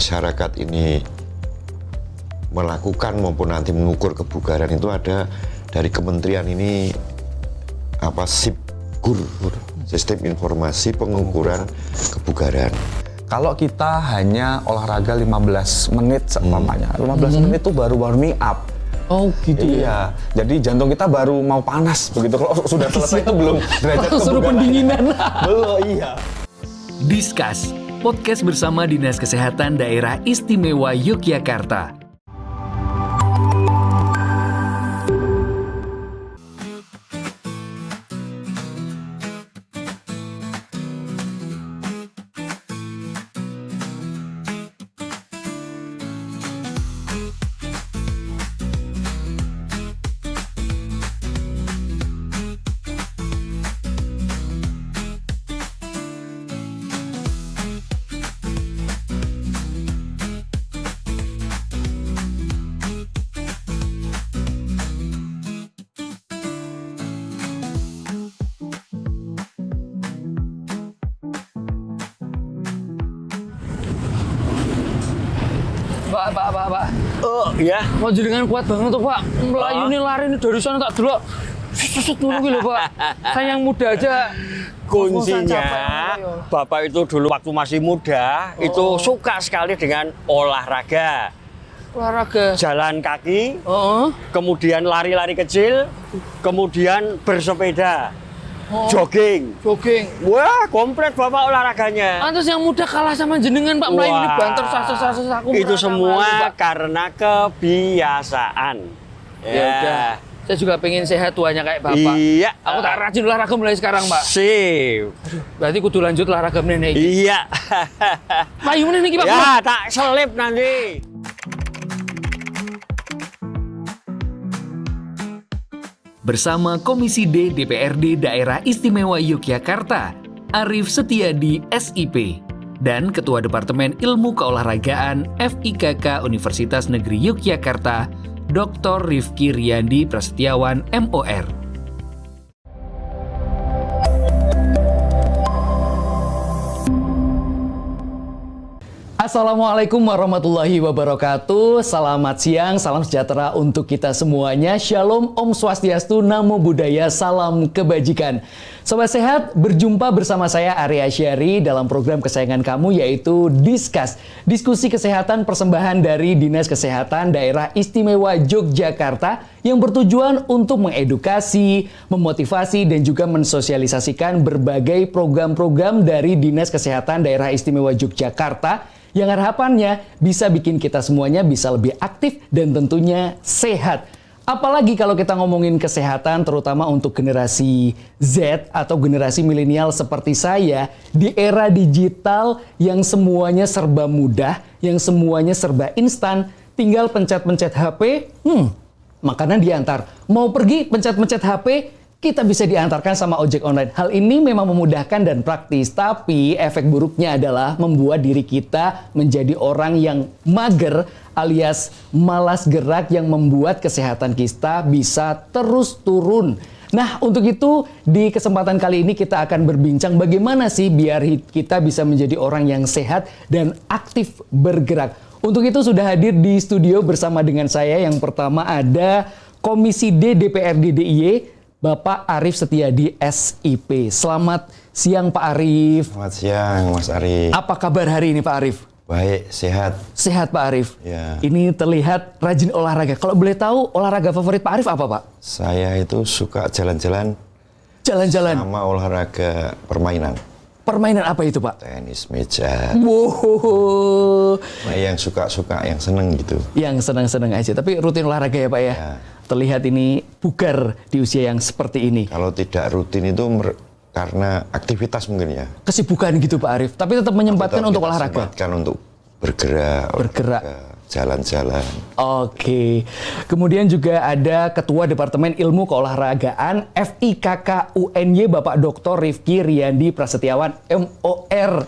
masyarakat ini melakukan maupun nanti mengukur kebugaran itu ada dari kementerian ini SIPGUR, Sistem Informasi Pengukuran Kebugaran. Kalau kita hanya olahraga 15 menit seumpamanya, 15 menit itu baru warming up. Oh gitu iya. Jadi jantung kita baru mau panas begitu. Kalau sudah selesai itu belum derajat suruh pendinginan. Belum, iya. Discuss, podcast bersama Dinas Kesehatan Daerah Istimewa Yogyakarta. Pak. Ya. Mau jenengan kuat banget tuh, Pak. Melayu ini lari ini dari sana tak delok. Susut dulu gitu, Pak. Saya yang muda aja. Kuncinya, Bapak itu dulu waktu masih muda, itu suka sekali dengan olahraga. Olahraga. Jalan kaki, kemudian lari-lari kecil, kemudian bersepeda, jogging. Wah, komplit Bapak olahraganya. Antus yang muda kalah sama jenengan, Pak. Melayu ini banter sases aku. Itu semua karena kebiasaan. Ya udah. Saya juga pengen sehat tuanya kayak Bapak. Iya. Aku tak rajin olahraga mulai sekarang, Pak. Sip. Berarti kudu lanjut olahraga meneh iki. Iya. Melayu meneh iki, Pak. Ya, tak selip nanti. Bersama Komisi D DPRD Daerah Istimewa Yogyakarta, Arief Setiadi SIP, dan Ketua Departemen Ilmu Keolahragaan FIKK Universitas Negeri Yogyakarta, Dr. Rifki Riyandi Prasetyawan MOR. Assalamualaikum warahmatullahi wabarakatuh. Selamat siang, salam sejahtera untuk kita semuanya. Shalom, Om Swastiastu, Namo Buddhaya, salam kebajikan. Sobat sehat, berjumpa bersama saya Arya Syari dalam program kesayangan kamu yaitu Discuss, diskusi kesehatan persembahan dari Dinas Kesehatan Daerah Istimewa Yogyakarta yang bertujuan untuk mengedukasi, memotivasi, dan juga mensosialisasikan berbagai program-program dari Dinas Kesehatan Daerah Istimewa Yogyakarta yang harapannya bisa bikin kita semuanya bisa lebih aktif dan tentunya sehat. Apalagi kalau kita ngomongin kesehatan terutama untuk generasi Z atau generasi milenial seperti saya di era digital yang semuanya serba mudah, yang semuanya serba instan, tinggal pencet-pencet HP, makanan diantar. Mau pergi pencet-pencet HP, kita bisa diantarkan sama ojek online. Hal ini memang memudahkan dan praktis, tapi efek buruknya adalah membuat diri kita menjadi orang yang mager alias malas gerak yang membuat kesehatan kita bisa terus turun. Nah, untuk itu di kesempatan kali ini kita akan berbincang bagaimana sih biar kita bisa menjadi orang yang sehat dan aktif bergerak. Untuk itu sudah hadir di studio bersama dengan saya. Yang pertama ada Komisi D DPRD DIY, Bapak Arief Setiadi SIP. Selamat siang Pak Arief. Selamat siang Mas Arief. Apa kabar hari ini Pak Arief? Baik, sehat. Sehat Pak Arief. Ya. Ini terlihat rajin olahraga. Kalau boleh tahu olahraga favorit Pak Arief apa Pak? Saya itu suka jalan-jalan. Jalan-jalan. Sama olahraga permainan. Permainan apa itu Pak? Tenis meja. Wow. Nah, yang suka-suka, yang seneng gitu. Yang senang-senang aja. Tapi rutin olahraga ya Pak ya? Ya. Terlihat ini bugar di usia yang seperti ini. Kalau tidak rutin itu karena aktivitas mungkin ya. Kesibukan gitu Pak Arief. Tapi tetap menyempatkan untuk olahraga. Sempatkan untuk bergerak. Jalan-jalan. Oke. Kemudian juga ada Ketua Departemen Ilmu Keolahragaan FIKK UNY Bapak Dr. Rifki Riyandi Prasetyawan MOR.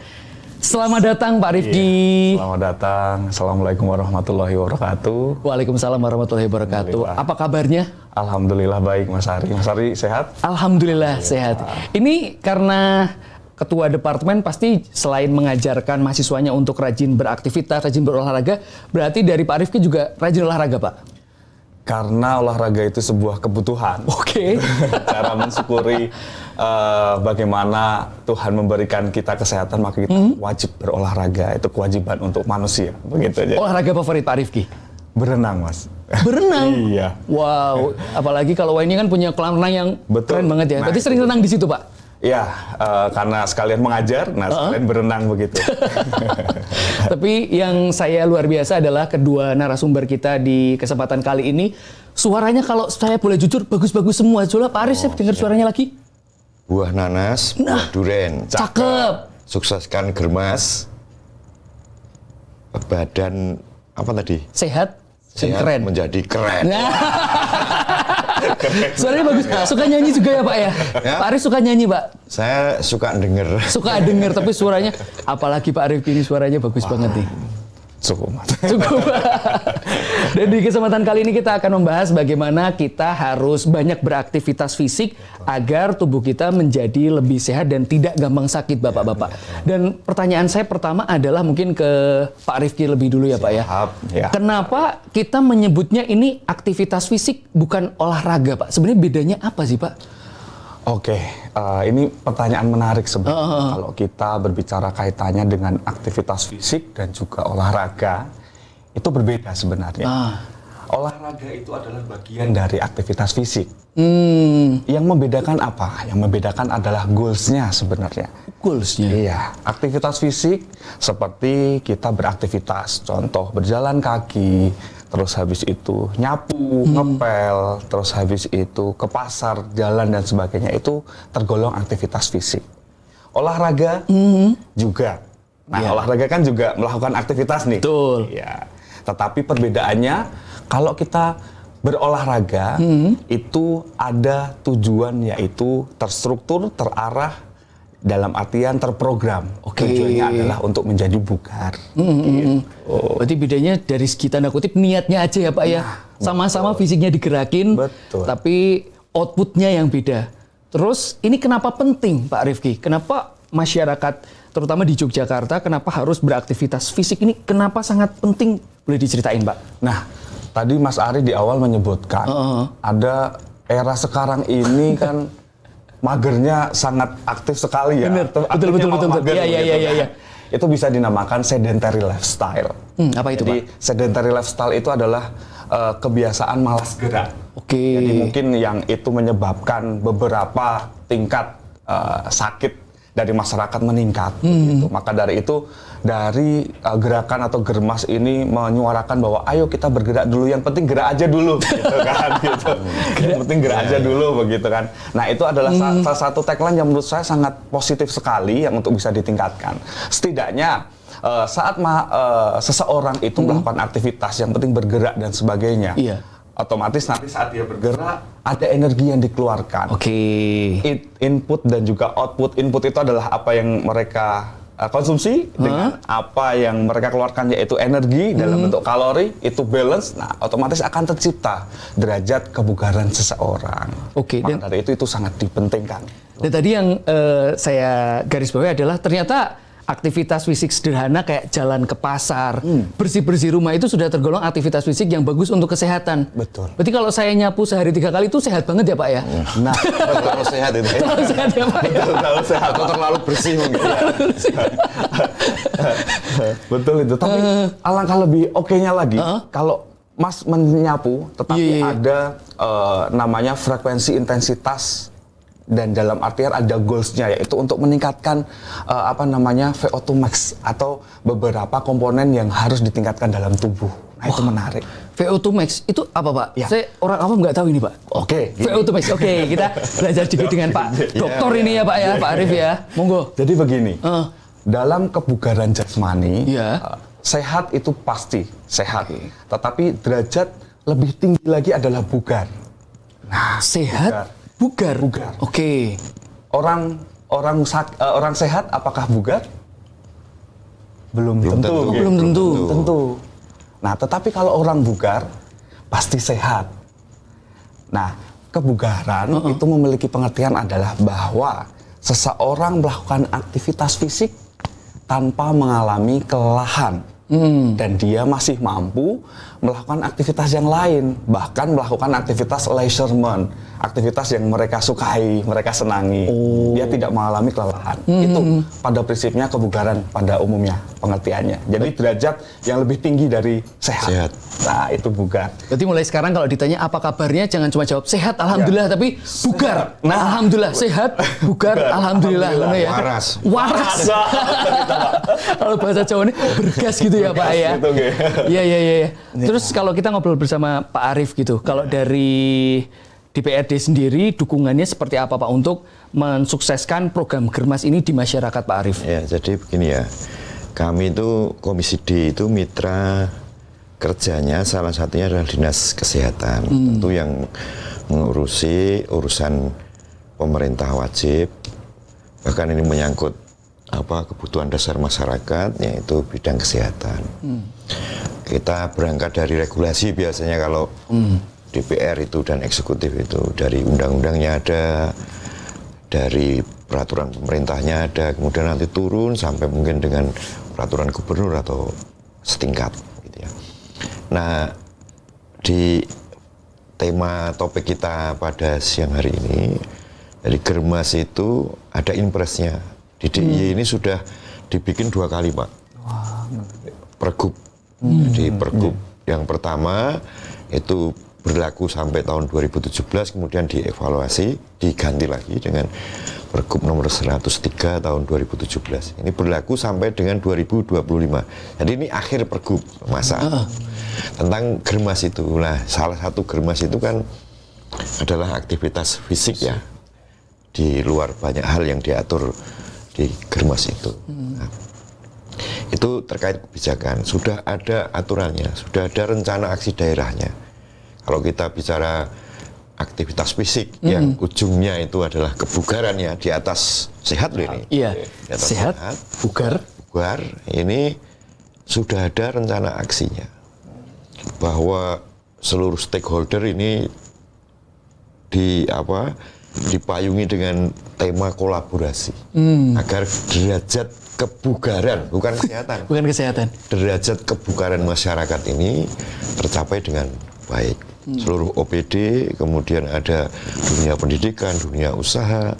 Selamat datang Pak Rifki. Selamat datang. Assalamualaikum warahmatullahi wabarakatuh. Waalaikumsalam warahmatullahi wabarakatuh. Apa kabarnya? Alhamdulillah baik Mas Ari. Mas Ari sehat? Alhamdulillah sehat. Ini karena ketua departemen pasti selain mengajarkan mahasiswanya untuk rajin beraktivitas, rajin berolahraga, berarti dari Pak Rifki juga rajin olahraga, Pak? Karena olahraga itu sebuah kebutuhan. Oke. Cara mensyukuri bagaimana Tuhan memberikan kita kesehatan, maka kita wajib berolahraga. Itu kewajiban untuk manusia. Begitu aja. Olahraga favorit Pak Rifki? Berenang, Mas. Berenang? Iya. Wow, apalagi kalau ini kan punya kolam renang yang Betul. keren banget ya. Nah, Berarti sering renang di situ, Pak? Ya, karena sekalian mengajar, sekalian berenang begitu. Tapi yang saya luar biasa adalah kedua narasumber kita di kesempatan kali ini. Suaranya kalau saya boleh jujur, bagus-bagus semua. Coba Pak Aris, saya dengar suaranya lagi. Buah nanas, buah duren. Cakep. Sukseskan germas. Badan, apa tadi? Sehat dan Sehat keren. menjadi keren. Nah. Suaranya bagus. Suka nyanyi juga ya, Pak ya? Pak Aris suka nyanyi, Pak? Saya suka denger. Suka denger, tapi suaranya, apalagi Pak Arif ini suaranya bagus banget nih. Cukup, Mas. Cukup. Dan di kesempatan kali ini kita akan membahas bagaimana kita harus banyak beraktivitas fisik agar tubuh kita menjadi lebih sehat dan tidak gampang sakit, Bapak-bapak. Dan pertanyaan saya pertama adalah mungkin ke Pak Rifki lebih dulu ya, Pak ya. Ya. Kenapa kita menyebutnya ini aktivitas fisik bukan olahraga, Pak? Sebenarnya bedanya apa sih, Pak? Oke, ini pertanyaan menarik sebenarnya. Kalau kita berbicara kaitannya dengan aktivitas fisik dan juga olahraga, itu berbeda sebenarnya. Olahraga itu adalah bagian dari aktivitas fisik. Yang membedakan apa? Yang membedakan adalah goals-nya sebenarnya. Goals-nya? Iya, aktivitas fisik seperti kita beraktivitas, contoh berjalan kaki, terus habis itu nyapu, ngepel, terus habis itu ke pasar, jalan dan sebagainya, itu tergolong aktivitas fisik. Olahraga juga. Nah, olahraga kan juga melakukan aktivitas nih. Betul. Iya. Tetapi perbedaannya kalau kita berolahraga itu ada tujuan, yaitu terstruktur, terarah, dalam artian terprogram. Tujuannya adalah untuk menjadi bugar. Gitu. Berarti bedanya dari segi tanda kutip niatnya aja ya, Pak ya. Sama-sama fisiknya digerakin, Betul. tapi outputnya yang beda. Terus ini kenapa penting, Pak Rifki? Kenapa masyarakat, terutama di Yogyakarta, kenapa harus beraktivitas fisik ini? Kenapa sangat penting? Boleh diceritain, Pak? Nah, tadi Mas Ari di awal menyebutkan ada era sekarang ini kan magernya sangat aktif sekali ya. Bener, Aktifnya betul. mager Iya. gitu. Itu bisa dinamakan sedentary lifestyle. Apa itu, Jadi, Pak? sedentary lifestyle itu adalah kebiasaan malas gerak. Oke. Jadi mungkin yang itu menyebabkan beberapa tingkat sakit dari masyarakat meningkat. Gitu. Maka dari itu, dari gerakan atau germas ini menyuarakan bahwa ayo kita bergerak dulu, yang penting gerak aja dulu, gitu kan. Gitu. Yang penting gerak aja dulu, begitu kan. Nah, itu adalah salah satu tagline yang menurut saya sangat positif sekali yang untuk bisa ditingkatkan. Setidaknya saat seseorang itu melakukan aktivitas, yang penting bergerak dan sebagainya. Iya. Otomatis nanti saat dia bergerak ada energi yang dikeluarkan. Oke. Input dan juga output. Input itu adalah apa yang mereka konsumsi dengan apa yang mereka keluarkan, yaitu energi dalam bentuk kalori, itu balance. Nah, otomatis akan tercipta derajat kebugaran seseorang. Oke, Maka dari itu sangat dipentingkan. Dan tadi yang saya garis bawahi adalah ternyata aktivitas fisik sederhana kayak jalan ke pasar, bersih-bersih rumah itu sudah tergolong aktivitas fisik yang bagus untuk kesehatan. Betul. Berarti kalau saya nyapu sehari 3 kali itu sehat banget ya, Pak ya? Nah, Terlalu sehat itu. Terlalu sehat ya, Pak ya? terlalu sehat. Atau terlalu bersih mungkin. Betul itu. Tapi alangkah lebih oke-nya lagi kalau Mas menyapu, tetapi Iya. ada namanya frekuensi intensitas, dan dalam artian ada goals-nya, yaitu untuk meningkatkan VO2 max atau beberapa komponen yang harus ditingkatkan dalam tubuh. Nah, itu menarik. VO2 max itu apa, Pak? Ya. Saya orang awam nggak tahu ini, Pak. Oke. VO2 max. Oke, kita belajar sedikit dengan Pak Dokter ini ya, Pak ya, Pak Arif ya. Monggo. Jadi begini, dalam kebugaran jasmani, Iya. sehat itu pasti sehat, tetapi derajat lebih tinggi lagi adalah bugar. Nah, Sehat, bugar. Bugar. Oke. Orang sehat apakah bugar? Belum tentu. Belum tentu. Tentu. Nah, tetapi kalau orang bugar pasti sehat. Nah, kebugaran itu memiliki pengertian adalah bahwa seseorang melakukan aktivitas fisik tanpa mengalami kelelahan. Dan dia masih mampu melakukan aktivitas yang lain, bahkan melakukan aktivitas leisurement, aktivitas yang mereka sukai, mereka senangi. Dia tidak mengalami kelelahan. Itu pada prinsipnya kebugaran pada umumnya pengertiannya. Jadi derajat yang lebih tinggi dari sehat. Nah, itu bugar. Berarti mulai sekarang kalau ditanya apa kabarnya, jangan cuma jawab sehat, alhamdulillah, tapi bugar. Nah, alhamdulillah sehat, bugar, alhamdulillah. Ngono ya. Waras. Waras. Kalau bahasa Jawa ini bergas gitu ya Pak ya. Gitu, gitu. Iya. Terus kalau kita ngobrol bersama Pak Arief gitu, kalau dari DPRD sendiri dukungannya seperti apa Pak untuk mensukseskan program Germas ini di masyarakat Pak Arief? Ya, jadi begini ya. Kami itu Komisi D itu mitra kerjanya salah satunya adalah Dinas Kesehatan. Tentu yang mengurusi urusan pemerintah wajib, bahkan ini menyangkut kebutuhan dasar masyarakat, yaitu bidang kesehatan. Kita berangkat dari regulasi biasanya kalau DPR itu dan eksekutif itu, dari undang-undangnya ada, dari peraturan pemerintahnya ada, kemudian nanti turun sampai mungkin dengan peraturan gubernur atau setingkat gitu ya. Nah, di tema topik kita pada siang hari ini, dari Germas itu ada impresnya. Di DIY ini sudah dibikin 2 kali Pak. Pergub. Jadi pergub yang pertama itu berlaku sampai tahun 2017, kemudian dievaluasi, diganti lagi dengan Pergub nomor 103 tahun 2017. Ini berlaku sampai dengan 2025. Jadi ini akhir pergub masa. Tentang Germas itu. Nah, salah satu Germas itu kan adalah aktivitas fisik ya. Di luar banyak hal yang diatur di Germas itu. Nah, itu terkait kebijakan. Sudah ada aturannya, sudah ada rencana aksi daerahnya. Kalau kita bicara aktivitas fisik yang ujungnya itu adalah kebugaran ya, di atas sehat loh ini. Iya, Di atas sehat, bugar. Bugar, ini sudah ada rencana aksinya. Bahwa seluruh stakeholder ini dipayungi dengan tema kolaborasi. Agar derajat kebugaran, bukan kesehatan. Bukan kesehatan. Derajat kebugaran masyarakat ini tercapai dengan baik. Seluruh OPD, kemudian ada dunia pendidikan, dunia usaha,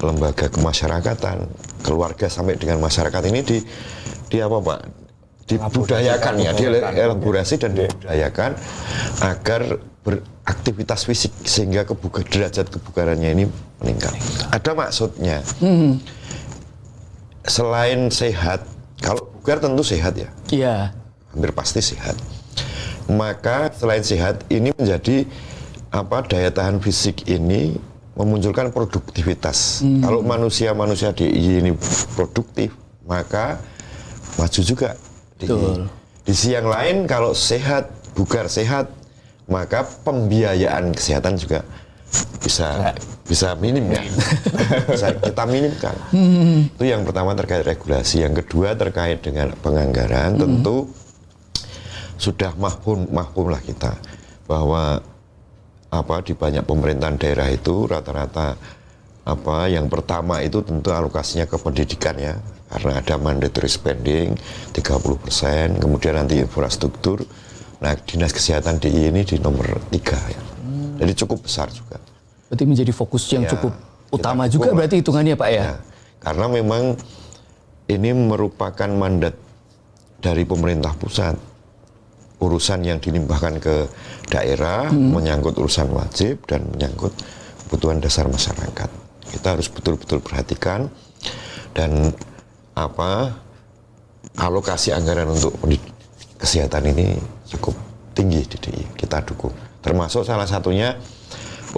lembaga kemasyarakatan, keluarga sampai dengan masyarakat ini dibudayakan ya, dielaborasi dan dibudayakan agar beraktivitas fisik sehingga derajat kebugarannya ini meningkat. Ada maksudnya. Selain sehat, kalau bugar tentu sehat ya. Iya. Hampir pasti sehat. Maka selain sehat ini menjadi daya tahan fisik ini memunculkan produktivitas. Kalau manusia DIY ini produktif, maka maju juga DIY. Di sisi yang lain kalau sehat, bugar sehat, maka pembiayaan kesehatan juga bisa minim ya. Bisa kita minimkan. Itu yang pertama terkait regulasi. Yang kedua terkait dengan penganggaran, tentu sudah mahfum lah kita bahwa di banyak pemerintahan daerah itu rata-rata yang pertama itu tentu alokasinya ke pendidikan ya, karena ada mandatory spending 30%, kemudian nanti infrastruktur. Nah, Dinas Kesehatan DIY ini di nomor 3 ya. Jadi cukup besar juga. Berarti menjadi fokus yang cukup utama juga berarti hitungannya Pak ya? Karena memang ini merupakan mandat dari pemerintah pusat. Urusan yang dilimpahkan ke daerah, menyangkut urusan wajib dan menyangkut kebutuhan dasar masyarakat. Kita harus betul-betul perhatikan dan alokasi anggaran untuk kesehatan ini cukup tinggi di DIY. Kita dukung. Termasuk salah satunya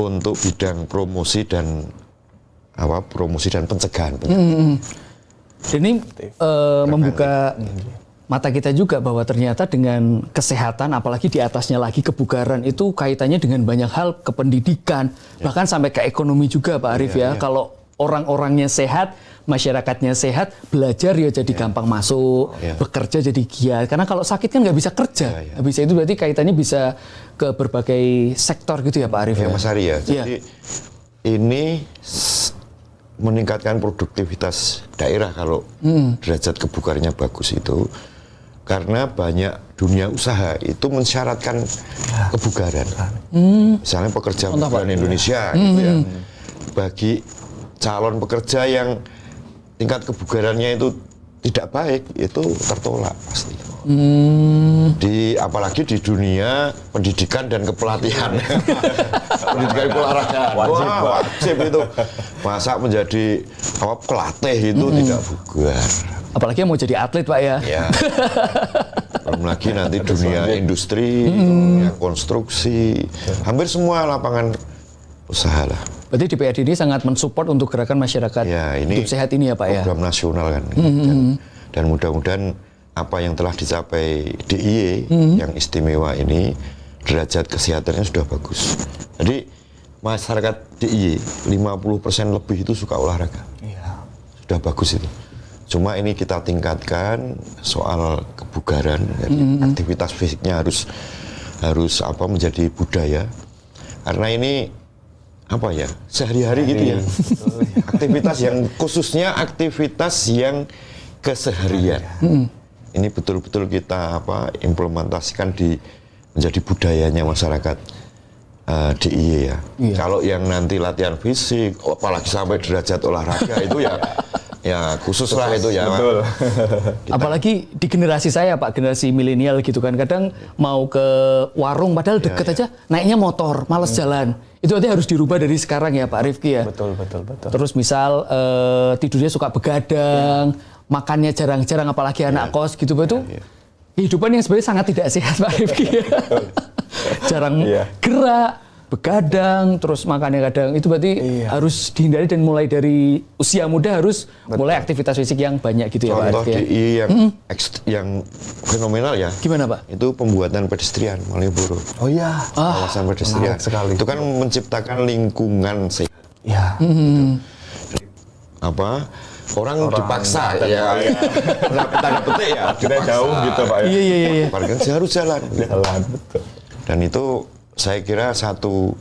untuk bidang promosi dan pencegahan. Dan ini membuka mata kita juga bahwa ternyata dengan kesehatan, apalagi di atasnya lagi kebugaran, itu kaitannya dengan banyak hal, ke pendidikan, bahkan sampai ke ekonomi juga Pak Arief ya. Kalau orang-orangnya sehat, masyarakatnya sehat, belajar ya jadi gampang masuk, bekerja jadi giat. Karena kalau sakit kan nggak bisa kerja. Bisa itu berarti kaitannya bisa ke berbagai sektor gitu ya Pak Arief ya. Mas Ari ya. Jadi ini meningkatkan produktivitas daerah kalau derajat kebugarannya bagus itu, karena banyak dunia usaha itu mensyaratkan kebugaran. Misalnya pekerja migran Indonesia gitu ya, bagi calon pekerja yang tingkat kebugarannya itu tidak baik, itu tertolak pasti. Apalagi di dunia pendidikan dan kepelatihan, pendidikan keolahragaan, wajib itu. Masa menjadi pelatih itu tidak bugar. Apalagi yang mau jadi atlet Pak ya. Ya. Belum lagi nanti dunia industri, dunia konstruksi, hampir semua lapangan usaha lah. Berarti DPRD ini sangat mensupport untuk gerakan masyarakat hidup sehat ini ya Pak ya. Program nasional kan. Dan mudah-mudahan apa yang telah dicapai DIY yang istimewa ini, derajat kesehatannya sudah bagus. Jadi masyarakat DIY 50% lebih itu suka olahraga. Sudah bagus itu. Cuma ini kita tingkatkan soal kebugaran, jadi aktivitas fisiknya harus menjadi budaya. Karena ini sehari-hari gitu ya. Aktivitas yang khususnya aktivitas yang keseharian. Ini betul-betul kita implementasikan menjadi budayanya masyarakat DIY ya. Kalau yang nanti latihan fisik, apalagi sampai derajat olahraga itu ya khusus lah itu ya. Betul. Apalagi di generasi saya Pak, generasi milenial gitu kan, kadang mau ke warung padahal deket aja, naiknya motor, males jalan. Itu nanti harus dirubah dari sekarang ya Pak Rifki ya. Betul. Terus misal tidurnya suka begadang, makannya jarang-jarang, apalagi anak kos gitu, itu kehidupan yang sebenarnya sangat tidak sehat Pak Rifki. Jarang gerak, begadang, terus makannya kadang, itu berarti harus dihindari dan mulai dari usia muda harus mulai aktivitas fisik yang banyak gitu ya Pak Contoh Rifki. yang fenomenal ya. Gimana Pak? Itu pembuatan pedestrian Malioboro. Oh iya. Kawasan pedestrian. Sekali. Itu kan menciptakan lingkungan sehat. Iya. Orang dipaksa tanda petik ya. Kita jauh gitu Pak ya. Iya. Kan harus jalan. Betul. Dan itu saya kira satu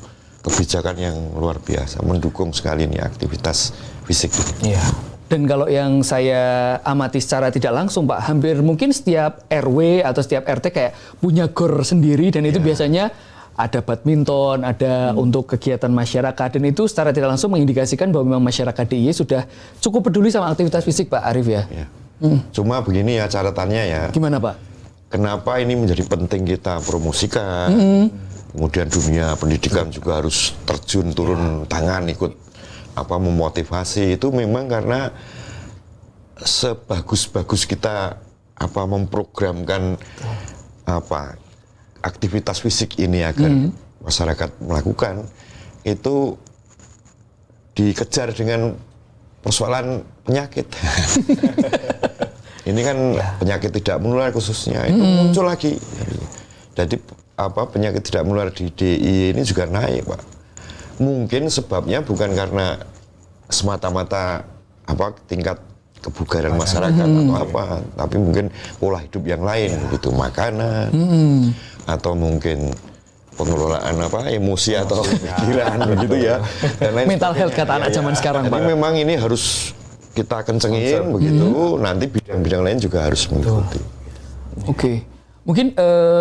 kebijakan yang luar biasa, mendukung sekali nih aktivitas fisik. Iya. Dan kalau yang saya amati secara tidak langsung Pak, hampir mungkin setiap RW atau setiap RT kayak punya gor sendiri, dan itu biasanya ada badminton, ada untuk kegiatan masyarakat, dan itu secara tidak langsung mengindikasikan bahwa memang masyarakat DIY sudah cukup peduli sama aktivitas fisik Pak Arif ya. Cuma begini ya catatannya ya. Gimana Pak? Kenapa ini menjadi penting kita promosikan? Kemudian dunia pendidikan juga harus terjun turun tangan ikut memotivasi, itu memang karena sebagus-bagus kita memprogramkan aktivitas fisik ini agar masyarakat melakukan, itu dikejar dengan persoalan penyakit. Ini kan penyakit tidak menular khususnya itu muncul lagi. Jadi penyakit tidak menular di DIY ini juga naik Pak. Mungkin sebabnya bukan karena semata-mata tingkat kebugaran masyarakat atau tapi mungkin pola hidup yang lain gitu, makanan atau mungkin pengelolaan emosi atau pikiran begitu ya. Dan lain Mental health kata anak zaman sekarang Pak. Jadi memang ini harus kita kencengin begitu, nanti bidang-bidang lain juga harus mengikuti. Oke. Mungkin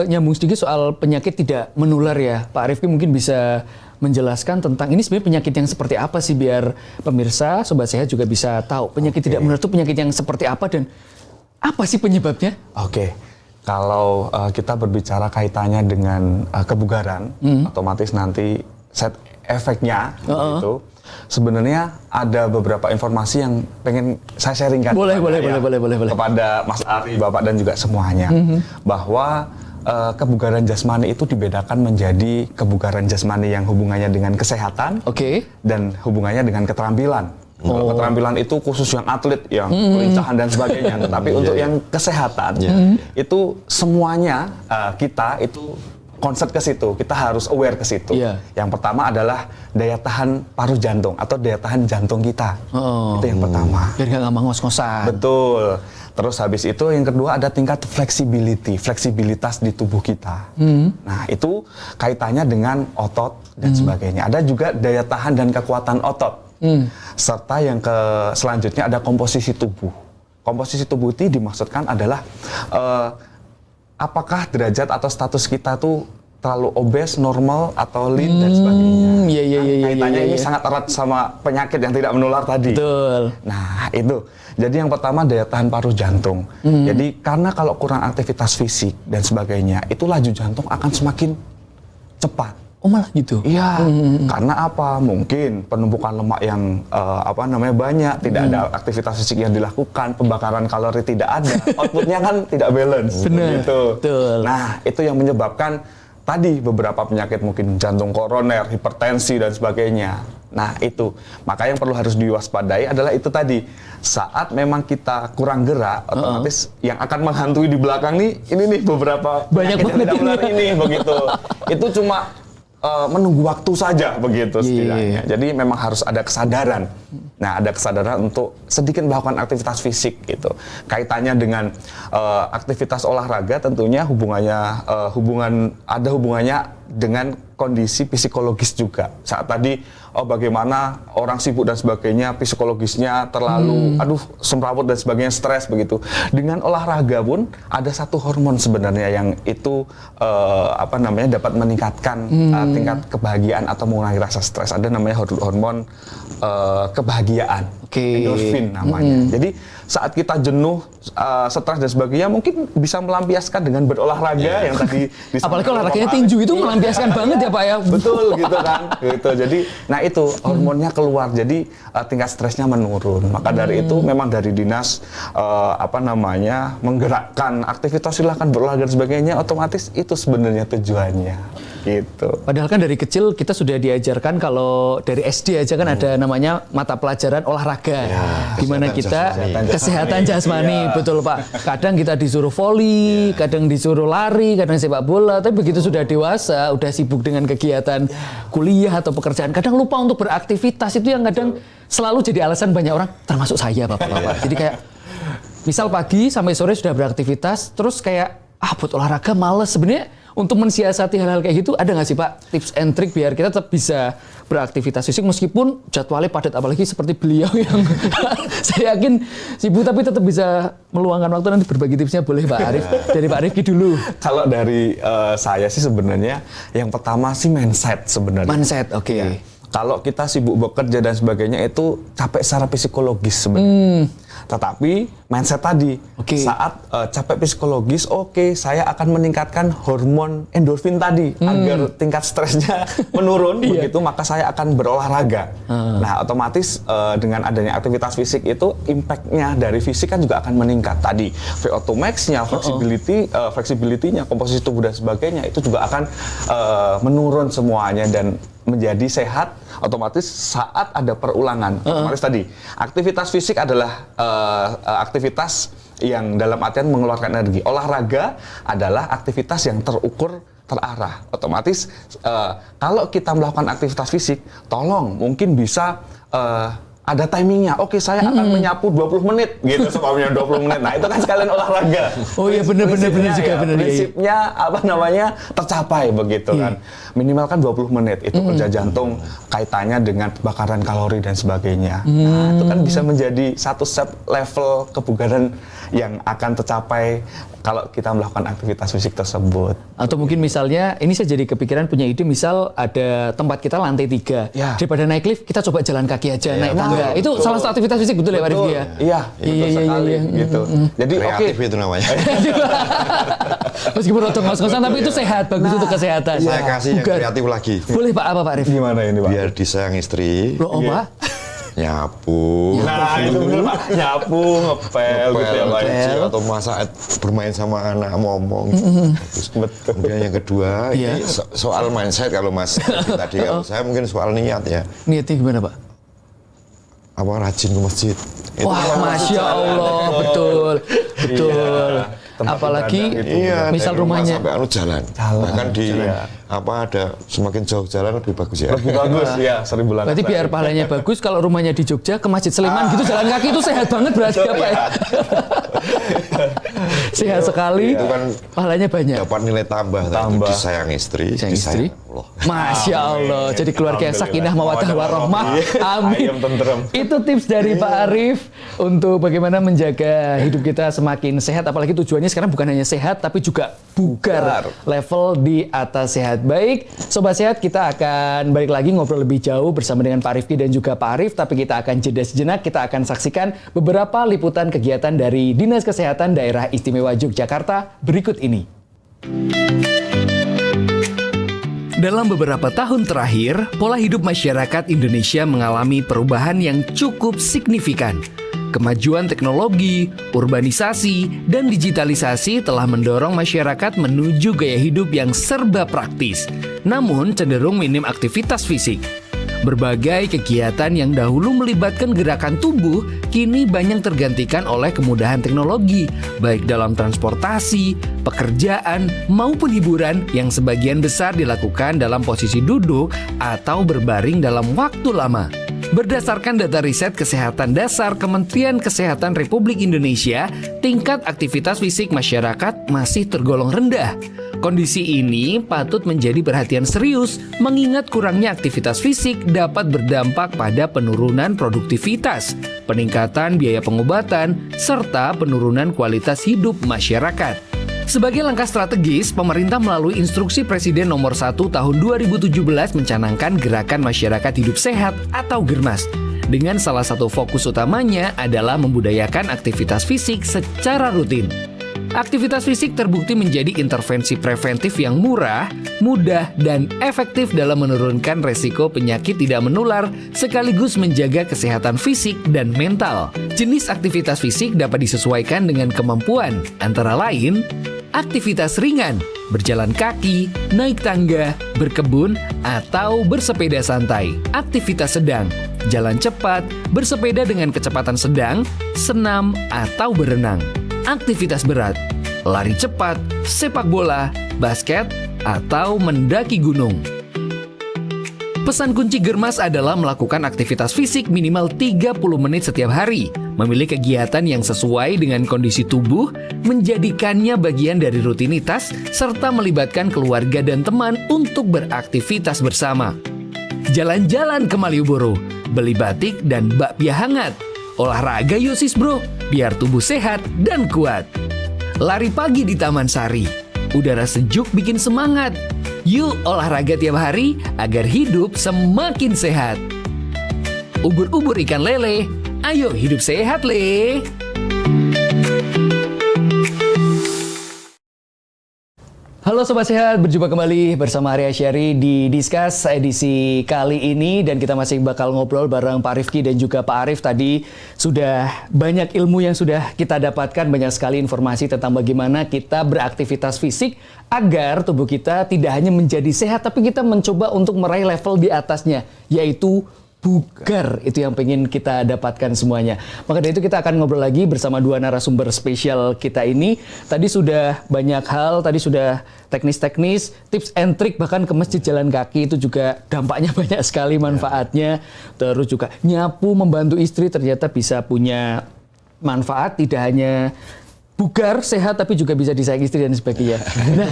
nyambung sedikit soal penyakit tidak menular ya, Pak Rifki mungkin bisa menjelaskan tentang ini sebenarnya penyakit yang seperti apa sih, biar pemirsa Sobat Sehat juga bisa tahu penyakit tidak menular itu penyakit yang seperti apa dan apa sih penyebabnya? Oke. Kalau kita berbicara kaitannya dengan kebugaran, otomatis nanti set efeknya gitu. Sebenarnya ada beberapa informasi yang pengen saya sharingkan. Boleh. Kepada Mas Ari, Bapak dan juga semuanya, bahwa kebugaran jasmani itu dibedakan menjadi kebugaran jasmani yang hubungannya dengan kesehatan, dan hubungannya dengan keterampilan. Keterampilan itu khusus yang atlet, yang pelincahan dan sebagainya. Tetapi untuk yang kesehatan itu semuanya kita itu konsep ke situ, kita harus aware ke situ. Yang pertama adalah daya tahan paru jantung atau daya tahan jantung kita. Itu yang pertama. Biar nggak ngos-ngosan. Betul. Terus habis itu yang kedua ada tingkat fleksibilitas di tubuh kita. Nah itu kaitannya dengan otot dan sebagainya. Ada juga daya tahan dan kekuatan otot. Serta yang selanjutnya ada komposisi tubuh. Komposisi tubuh itu dimaksudkan adalah apakah derajat atau status kita tuh terlalu obes, normal, atau lean dan sebagainya. Kaitannya ini sangat erat sama penyakit yang tidak menular tadi. Betul. Nah, itu. Jadi yang pertama daya tahan paru jantung. Jadi karena kalau kurang aktivitas fisik dan sebagainya, itu laju jantung akan semakin cepat. Oh malah gitu? Iya, karena apa? Mungkin penumpukan lemak yang banyak, tidak ada aktivitas fisik yang dilakukan, pembakaran kalori tidak ada, outputnya kan tidak balance. Benar. Gitu. Betul. Nah, itu yang menyebabkan tadi beberapa penyakit mungkin jantung koroner, hipertensi dan sebagainya. Nah, itu. Maka yang perlu harus diwaspadai adalah itu tadi. Saat memang kita kurang gerak, otomatis yang akan menghantui di belakang nih, ini nih beberapa banyak penyakit yang tidak benar ini begitu. Itu cuma menunggu waktu saja begitu setidaknya. Jadi memang harus ada kesadaran. Nah, ada kesadaran untuk sedikit melakukan aktivitas fisik gitu. Kaitannya dengan aktivitas olahraga tentunya ada hubungannya dengan kondisi psikologis juga. Saat tadi bagaimana orang sibuk dan sebagainya, psikologisnya terlalu semrawut dan sebagainya, stres begitu. Dengan olahraga pun ada satu hormon sebenarnya yang itu dapat meningkatkan tingkat kebahagiaan atau mengurangi rasa stres. Ada namanya hormon kebahagiaan, endorfin namanya. Jadi saat kita jenuh, stres dan sebagainya, mungkin bisa melampiaskan dengan berolahraga yang tadi. Apalagi olahraganya tinju itu melampiaskan banget ya Pak ya. Betul gitu kan. Gitu. Jadi, nah itu hormonnya keluar, jadi tingkat stresnya menurun. Maka dari itu memang dari dinas menggerakkan aktivitas, silahkan berolahraga dan sebagainya, otomatis itu sebenarnya tujuannya. Gitu. Padahal kan dari kecil kita sudah diajarkan kalau dari SD aja kan ada namanya mata pelajaran olahraga. Gimana kita kesehatan jasmani, betul Pak. Kadang kita disuruh voli, kadang disuruh lari, kadang sepak bola, tapi begitu sudah dewasa, udah sibuk dengan kegiatan kuliah atau pekerjaan, kadang lupa untuk beraktivitas. Itu yang kadang selalu jadi alasan banyak orang, termasuk saya Bapak-bapak. Jadi kayak misal pagi sampai sore sudah beraktivitas, terus kayak buat olahraga males. Sebenarnya untuk mensiasati hal-hal kayak gitu, ada nggak sih Pak tips and trick biar kita tetap bisa beraktivitas fisik meskipun jadwalnya padat, apalagi seperti beliau yang saya yakin sibuk tapi tetap bisa meluangkan waktu. Nanti berbagi tipsnya boleh Pak Arief, dari Pak Rifki dulu. Kalau dari saya sih sebenarnya yang pertama sih mindset sebenarnya. Mindset, oke. Ya. Kalau kita sibuk bekerja dan sebagainya itu capek secara psikologis sebenarnya. Tetapi mindset tadi, saat capek psikologis, saya akan meningkatkan hormon endorfin tadi agar tingkat stresnya menurun, begitu maka saya akan berolahraga. Nah, otomatis dengan adanya aktivitas fisik itu impact-nya dari fisik kan juga akan meningkat. Tadi VO2 max-nya, flexibility-nya, komposisi tubuh dan sebagainya itu juga akan menurun semuanya dan menjadi sehat. Otomatis saat ada perulangan, otomatis tadi aktivitas fisik adalah aktivitas yang dalam artian mengeluarkan energi. Olahraga adalah aktivitas yang terukur, terarah. Otomatis kalau kita melakukan aktivitas fisik, tolong mungkin bisa ada timingnya. Oke, saya akan menyapu 20 menit gitu sebabnya 20 menit. Nah, itu kan sekalian olahraga. Oh iya, benar juga benar. Prinsipnya tercapai begitu kan. Minimal kan 20 menit itu kerja jantung kaitannya dengan pembakaran kalori dan sebagainya. Nah, itu kan bisa menjadi satu step level kebugaran yang akan tercapai kalau kita melakukan aktivitas fisik tersebut. Atau mungkin misalnya, ini saya jadi kepikiran punya ide, misal ada tempat kita lantai 3. Ya. Daripada naik lift, kita coba jalan kaki aja, naik tangga. Itu salah satu aktivitas fisik, betul ya Pak Rifki ya? Iya, betul sekali. Gitu. Jadi kreatif itu namanya. Meskipun rada ngos-ngosan, tapi itu sehat, bagus untuk kesehatan. Saya kasih yang kreatif lagi. Boleh Pak, apa Pak Rifki? Gimana ini Pak? Biar disayang istri. Loh, Pak? Nyapu. Nah, itu benar Pak. Nyapu, ngepel gitu ya Pak. Atau masak, bermain sama anak, ngomong. Betul. Kemudian yang kedua, ini soal mindset kalau Mas tadi. Kalau saya mungkin soal niat ya. Niatnya gimana Pak? Rajin ke masjid. Wah, Masya Allah, betul. Tempat Apalagi ibadah gitu. misal rumahnya sampai jalan. Bahkan di ada semakin jauh jalan lebih bagus ya. Lebih bagus ya 1000 langkah. Berarti biar pahalanya bagus, kalau rumahnya di Jogja ke Masjid Sleman gitu jalan kaki itu sehat banget berarti ya Pak ya? Sehat sekali, Itu kan pahalanya banyak. dapat nilai tambah. Tambah. Disayang istri, Sayang istri. disayang Allah. Masya Allah, jadi keluarga yang sakinah mawaddah warahmah. Amin. Ayam tentrem. Itu tips dari Pak Arief untuk bagaimana menjaga hidup kita semakin sehat. Apalagi tujuannya sekarang bukan hanya sehat, tapi juga bugar. Level di atas sehat. Baik, Sobat Sehat, kita akan balik lagi ngobrol lebih jauh bersama dengan Pak Rifki dan juga Pak Arief. Tapi kita akan jeda sejenak, kita akan saksikan beberapa liputan kegiatan dari Dinas Kesehatan Daerah Istimewa Yogyakarta berikut ini. Dalam beberapa tahun terakhir, pola hidup masyarakat Indonesia mengalami perubahan yang cukup signifikan. Kemajuan teknologi, urbanisasi, dan digitalisasi telah mendorong masyarakat menuju gaya hidup yang serba praktis, namun cenderung minim aktivitas fisik. Berbagai kegiatan yang dahulu melibatkan gerakan tubuh kini banyak tergantikan oleh kemudahan teknologi, baik dalam transportasi, pekerjaan, maupun hiburan yang sebagian besar dilakukan dalam posisi duduk atau berbaring dalam waktu lama. Berdasarkan data riset kesehatan dasar Kementerian Kesehatan Republik Indonesia, tingkat aktivitas fisik masyarakat masih tergolong rendah. Kondisi ini patut menjadi perhatian serius, mengingat kurangnya aktivitas fisik dapat berdampak pada penurunan produktivitas, peningkatan biaya pengobatan, serta penurunan kualitas hidup masyarakat. Sebagai langkah strategis, pemerintah melalui Instruksi Presiden Nomor 1 Tahun 2017 mencanangkan Gerakan Masyarakat Hidup Sehat atau GERMAS. Dengan salah satu fokus utamanya adalah membudayakan aktivitas fisik secara rutin. Aktivitas fisik terbukti menjadi intervensi preventif yang murah, mudah, dan efektif dalam menurunkan resiko penyakit tidak menular sekaligus menjaga kesehatan fisik dan mental. Jenis aktivitas fisik dapat disesuaikan dengan kemampuan, antara lain aktivitas ringan, berjalan kaki, naik tangga, berkebun, atau bersepeda santai. Aktivitas sedang, jalan cepat, bersepeda dengan kecepatan sedang, senam, atau berenang. Aktivitas berat, lari cepat, sepak bola, basket, atau mendaki gunung. Pesan kunci GERMAS adalah melakukan aktivitas fisik minimal 30 menit setiap hari, memilih kegiatan yang sesuai dengan kondisi tubuh, menjadikannya bagian dari rutinitas, serta melibatkan keluarga dan teman untuk beraktivitas bersama. Jalan-jalan ke Malioboro, beli batik dan bakpia hangat. Olahraga yuk sis bro, biar tubuh sehat dan kuat. Lari pagi di Taman Sari, udara sejuk bikin semangat. Yuk olahraga tiap hari agar hidup semakin sehat. Ubur-ubur ikan lele, ayo hidup sehat le. Halo Sobat Sehat, berjumpa kembali bersama Arya Syari di Discuss edisi kali ini. Dan kita masih bakal ngobrol bareng Pak Rifki dan juga Pak Arief. Tadi sudah banyak ilmu yang sudah kita dapatkan, banyak sekali informasi tentang bagaimana kita beraktivitas fisik agar tubuh kita tidak hanya menjadi sehat, tapi kita mencoba untuk meraih level di atasnya, yaitu bugar. Itu yang pengen kita dapatkan semuanya. Maka dari itu kita akan ngobrol lagi bersama dua narasumber spesial kita ini. Tadi sudah banyak hal, tadi sudah teknis-teknis, tips and trick, bahkan ke masjid jalan kaki itu juga dampaknya banyak sekali manfaatnya. Terus juga nyapu, membantu istri ternyata bisa punya manfaat, tidak hanya bugar, sehat, tapi juga bisa disayang istri dan sebagainya. Nah,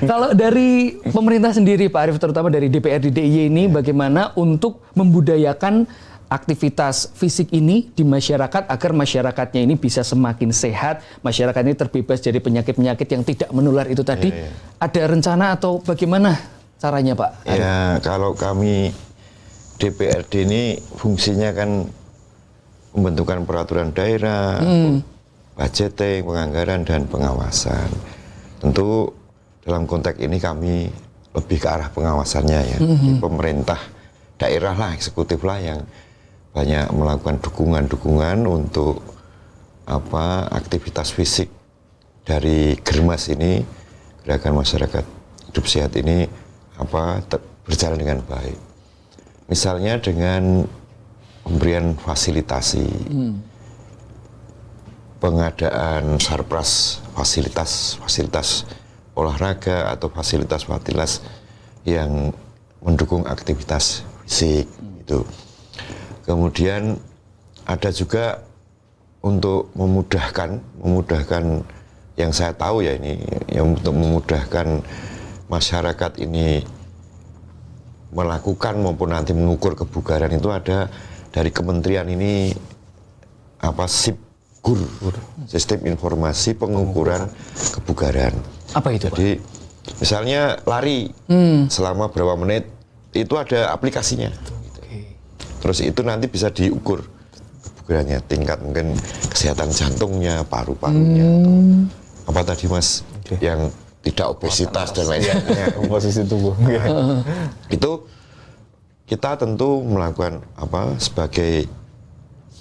kalau dari pemerintah sendiri, Pak Arief, terutama dari DPRD DIY ini, bagaimana untuk membudayakan aktivitas fisik ini di masyarakat agar masyarakatnya ini bisa semakin sehat, masyarakat ini terbebas dari penyakit-penyakit yang tidak menular itu tadi. Ada rencana atau bagaimana caranya, Pak Arief? Ya, kalau kami DPRD ini fungsinya kan pembentukan peraturan daerah, budgeting, penganggaran, dan pengawasan. Tentu dalam konteks ini kami lebih ke arah pengawasannya ya. Pemerintah daerah lah, eksekutif lah yang banyak melakukan dukungan-dukungan untuk aktivitas fisik dari GERMAS ini, Gerakan Masyarakat Hidup Sehat ini berjalan dengan baik. Misalnya dengan pemberian fasilitasi, pengadaan sarpras fasilitas olahraga atau fasilitas yang mendukung aktivitas fisik gitu. Kemudian ada juga untuk memudahkan yang saya tahu ya ini, yang untuk memudahkan masyarakat ini melakukan maupun nanti mengukur kebugaran itu ada dari kementerian ini SIPGUR, Sistem Informasi Pengukuran Kebugaran. Apa itu, Jadi misalnya lari selama berapa menit itu ada aplikasinya. Terus itu nanti bisa diukur kebugarannya, tingkat mungkin kesehatan jantungnya, paru-parunya, apa tadi Mas yang tidak obesitas dan lain sebagainya. Komposisi tubuh. Itu kita tentu melakukan sebagai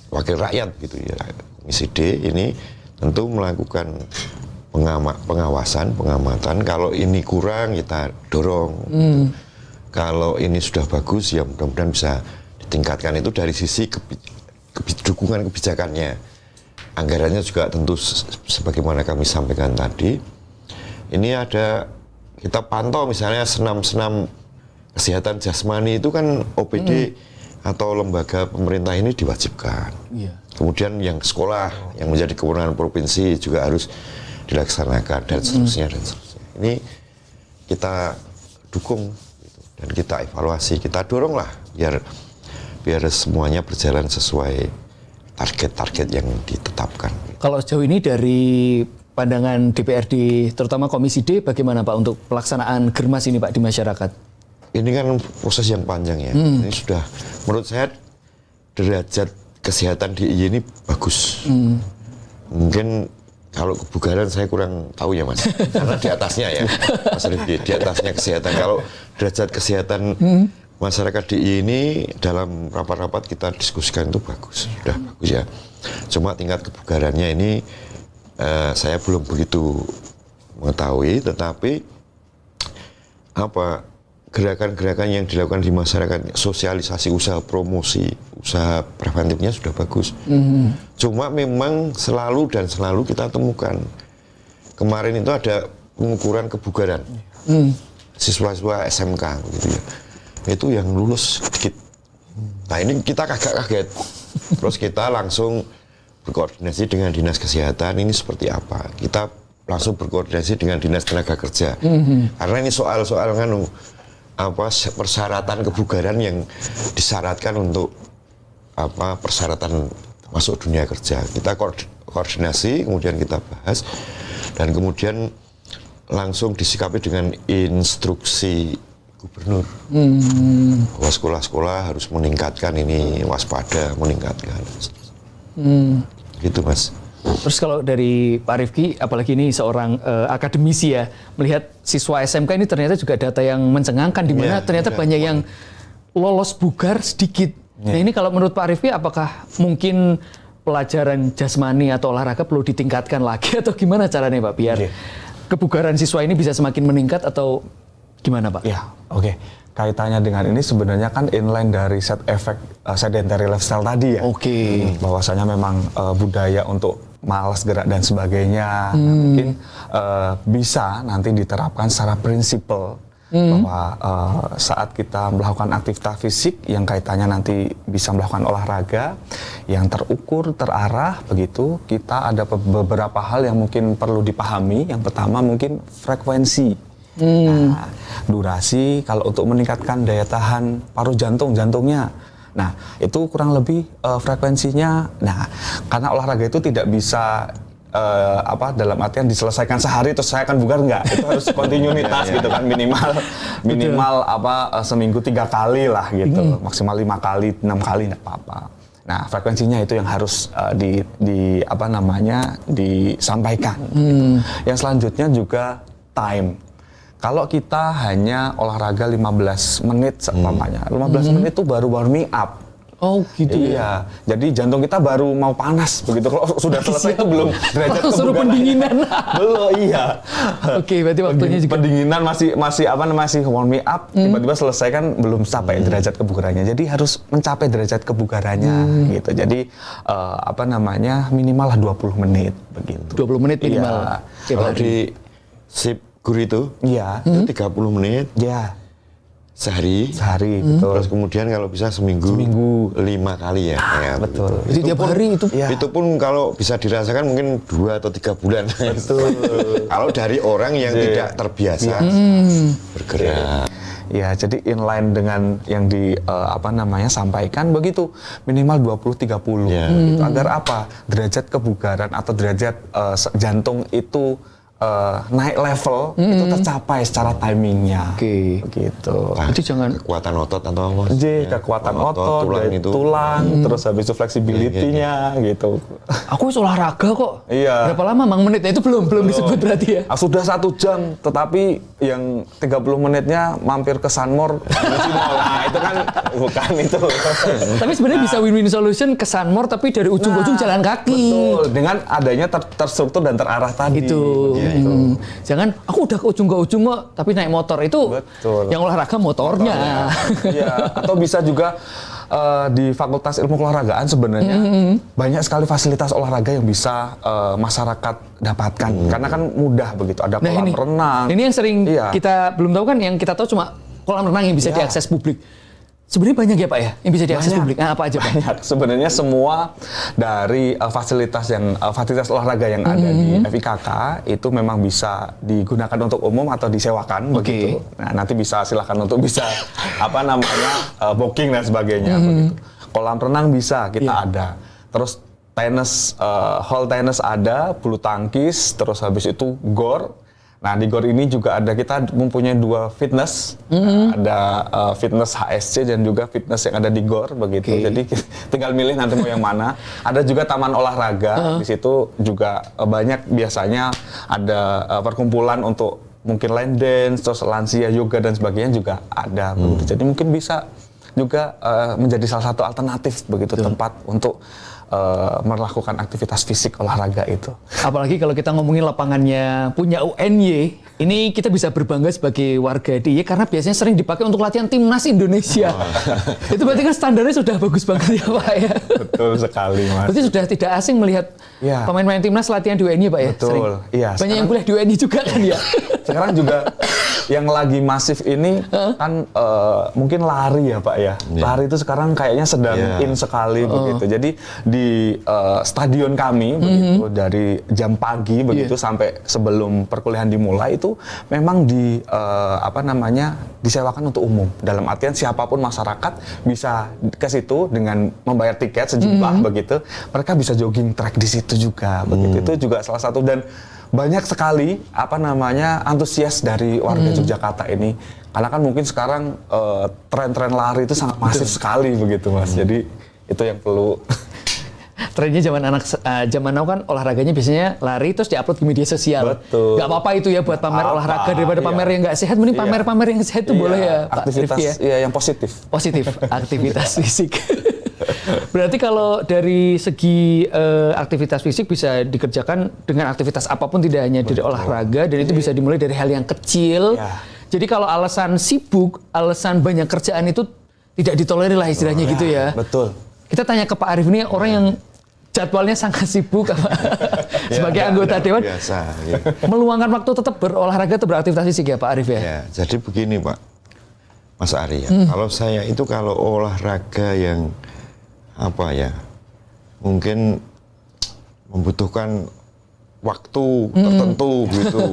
wakil rakyat gitu ya. Komisi D ini tentu melakukan pengawasan, pengamatan. Kalau ini kurang kita dorong. Gitu. Kalau ini sudah bagus ya mudah-mudahan bisa ditingkatkan itu dari sisi dukungan kebijakannya. Anggarannya juga tentu sebagaimana kami sampaikan tadi. Ini ada kita pantau misalnya senam-senam kesehatan jasmani itu kan OPD atau lembaga pemerintah ini diwajibkan. Kemudian yang sekolah yang menjadi kewenangan provinsi juga harus dilaksanakan dan seterusnya dan seterusnya. Ini kita dukung gitu, dan kita evaluasi, kita dorong lah biar semuanya berjalan sesuai target-target yang ditetapkan. Kalau sejauh ini dari pandangan DPRD, terutama Komisi D, bagaimana Pak untuk pelaksanaan Germas ini Pak di masyarakat? Ini kan proses yang panjang ya. Ini sudah, menurut saya derajat kesehatan DIY ini bagus. Mungkin kalau kebugaran saya kurang tahu ya Mas, karena di atasnya ya, Mas Rifki, di atasnya kesehatan. Kalau derajat kesehatan masyarakat DIY ini dalam rapat-rapat kita diskusikan itu bagus, sudah bagus ya. Cuma tingkat kebugarannya ini saya belum begitu mengetahui, tetapi gerakan-gerakan yang dilakukan di masyarakat, sosialisasi, usaha promosi, usaha preventifnya sudah bagus. Cuma memang selalu kita temukan. Kemarin itu ada pengukuran kebugaran siswa-siswa SMK gitu ya. Itu yang lulus sedikit. Nah ini kita kaget. Terus kita langsung berkoordinasi dengan Dinas Kesehatan, ini seperti apa. Kita langsung berkoordinasi dengan Dinas Tenaga Kerja. Karena ini soal-soal persyaratan kebugaran yang disyaratkan untuk persyaratan masuk dunia kerja. Kita koordinasi, kemudian kita bahas, dan kemudian langsung disikapi dengan instruksi gubernur. Bahwa sekolah-sekolah harus meningkatkan ini, waspada, meningkatkan. Gitu Mas. Terus kalau dari Pak Rifki, apalagi ini seorang akademisi ya, melihat siswa SMK ini ternyata juga data yang mencengangkan, di mana ternyata banyak yang lolos bugar sedikit. Nah ini kalau menurut Pak Rifki, apakah mungkin pelajaran jasmani atau olahraga perlu ditingkatkan lagi atau gimana caranya Pak, biar kebugaran siswa ini bisa semakin meningkat atau gimana Pak? Ya, oke. Kaitannya dengan ini sebenarnya kan inline dari efek sedentary lifestyle tadi ya. Bahwasanya memang budaya untuk malas gerak dan sebagainya mungkin bisa nanti diterapkan secara prinsipal bahwa saat kita melakukan aktivitas fisik yang kaitannya nanti bisa melakukan olahraga yang terukur, terarah begitu, kita ada beberapa hal yang mungkin perlu dipahami. Yang pertama mungkin frekuensi. Nah, durasi kalau untuk meningkatkan daya tahan paru jantungnya. Nah, itu kurang lebih frekuensinya. Nah, karena olahraga itu tidak bisa dalam artian diselesaikan sehari terus saya akan bugar, enggak. Itu harus kontinuitas gitu kan, minimal seminggu 3 kali lah gitu. Maksimal 5 kali, 6 kali enggak apa-apa. Nah, frekuensinya itu yang harus disampaikan. Gitu. Yang selanjutnya juga time. Kalau kita hanya olahraga 15 menit seumpamanya, 15 menit itu baru warming up. Oh gitu ya. Jadi jantung kita baru mau panas begitu. Kalau sudah selesai itu belum derajat suruh pendinginan. Belum, iya. Oke, berarti waktunya juga pendinginan masih warming up, tiba-tiba selesai kan belum sampai derajat kebugarannya. Jadi harus mencapai derajat kebugarannya gitu. Jadi minimal lah 20 menit begitu. 20 menit minimal. Kalau di SIPGUR itu, itu 30 menit. Ya. sehari. betul. Terus kemudian kalau bisa seminggu 5 kali ya. Ya, Betul. Jadi tiap hari itu. Ya. Itu pun kalau bisa dirasakan mungkin 2 atau 3 bulan. Betul. Kalau dari orang yang tidak terbiasa bergerak. Ya, jadi inline dengan yang sampaikan begitu, minimal 20-30 Ya. gitu. Agar apa? Derajat kebugaran atau derajat jantung itu naik level itu tercapai secara timingnya. Oke. Begitu. Itu jangan Kekuatan otot atau apa? Jadi kekuatan otot, tulang dari itu. tulang, terus habis itu flexibility-nya gitu. aku wis olahraga kok. Iya. Berapa lama Mang menitnya itu belum disebut berarti ya. Sudah 1 jam, tetapi yang 30 menitnya mampir ke Sunmore, nah itu kan bukan itu. Tapi sebenarnya bisa win-win solution ke Sunmore tapi dari ujung ke ujung jalan kaki. Betul, dengan adanya terstruktur dan terarah tadi. Itu. Jangan aku udah ke ujung kok tapi naik motor itu. Betul. Yang olahraga motornya. Iya, atau bisa juga di Fakultas Ilmu Keolahragaan sebenarnya banyak sekali fasilitas olahraga yang bisa masyarakat dapatkan karena kan mudah begitu, ada kolam renang. Ini yang sering Iya. kita belum tahu kan, yang kita tahu cuma kolam renang yang bisa Iya. diakses publik. Sebenarnya banyak ya Pak ya yang bisa diakses Banyak. publik. Nah, apa aja Pak? Banyak. Sebenarnya semua dari fasilitas olahraga yang ada di FIKK itu memang bisa digunakan untuk umum atau disewakan begitu. Nah, nanti bisa silahkan untuk bisa booking dan sebagainya begitu. Kolam renang bisa kita ada. Terus tenis hall tenis ada, bulu tangkis, terus habis itu gor. Nah, di GOR ini juga kita mempunyai 2 fitness, ada fitness HSC dan juga fitness yang ada di GOR begitu. Jadi tinggal milih nanti mau yang mana. Ada juga taman olahraga, di situ juga banyak biasanya ada perkumpulan untuk mungkin line dance, terus lansia, yoga dan sebagainya juga ada begitu. Jadi mungkin bisa juga menjadi salah satu alternatif begitu tempat untuk melakukan aktivitas fisik olahraga itu. Apalagi kalau kita ngomongin lapangannya punya UNY, ini kita bisa berbangga sebagai warga DIY karena biasanya sering dipakai untuk latihan timnas Indonesia. Itu berarti kan standarnya sudah bagus banget ya Pak ya. Betul sekali Mas. Berarti sudah tidak asing melihat pemain-pemain timnas latihan di UNY Pak ya? Betul. Sering. Iya. Banyak yang kuliah di UNY juga kan ya. Sekarang juga yang lagi masif ini kan mungkin lari ya Pak ya. Lari itu sekarang kayaknya sedang in sekali begitu. Jadi di stadion kami begitu dari jam pagi begitu sampai sebelum perkuliahan dimulai itu memang disewakan untuk umum. Dalam artian siapapun masyarakat bisa ke situ dengan membayar tiket sejumlah begitu. Mereka bisa jogging track di situ juga begitu. Itu juga salah satu, dan banyak sekali antusias dari warga Yogyakarta ini, karena kan mungkin sekarang tren-tren lari itu sangat masif sekali begitu Mas. Jadi itu yang perlu. Trennya zaman now kan olahraganya biasanya lari terus diupload ke media sosial. Betul. Gak apa-apa itu ya buat pamer olahraga daripada pamer yang nggak sehat. Mending pamer yang sehat itu boleh ya Pak aktivitas Rifki ya. Yang positif. Positif, aktivitas fisik. Berarti kalau dari segi aktivitas fisik bisa dikerjakan dengan aktivitas apapun, tidak hanya dari olahraga, dan itu bisa dimulai dari hal yang kecil. Jadi kalau alasan sibuk, alasan banyak kerjaan itu tidak ditolerir lah istilahnya gitu ya. Betul. Kita tanya ke Pak Arif ini, orang yang jadwalnya sangat sibuk sebagai anggota dewan, Biasa, ya. meluangkan waktu tetap berolahraga atau beraktivitas fisik ya Pak Arif ya? Ya, jadi begini Pak, Mas Ari ya. Kalau saya itu kalau olahraga yang mungkin membutuhkan waktu tertentu gitu,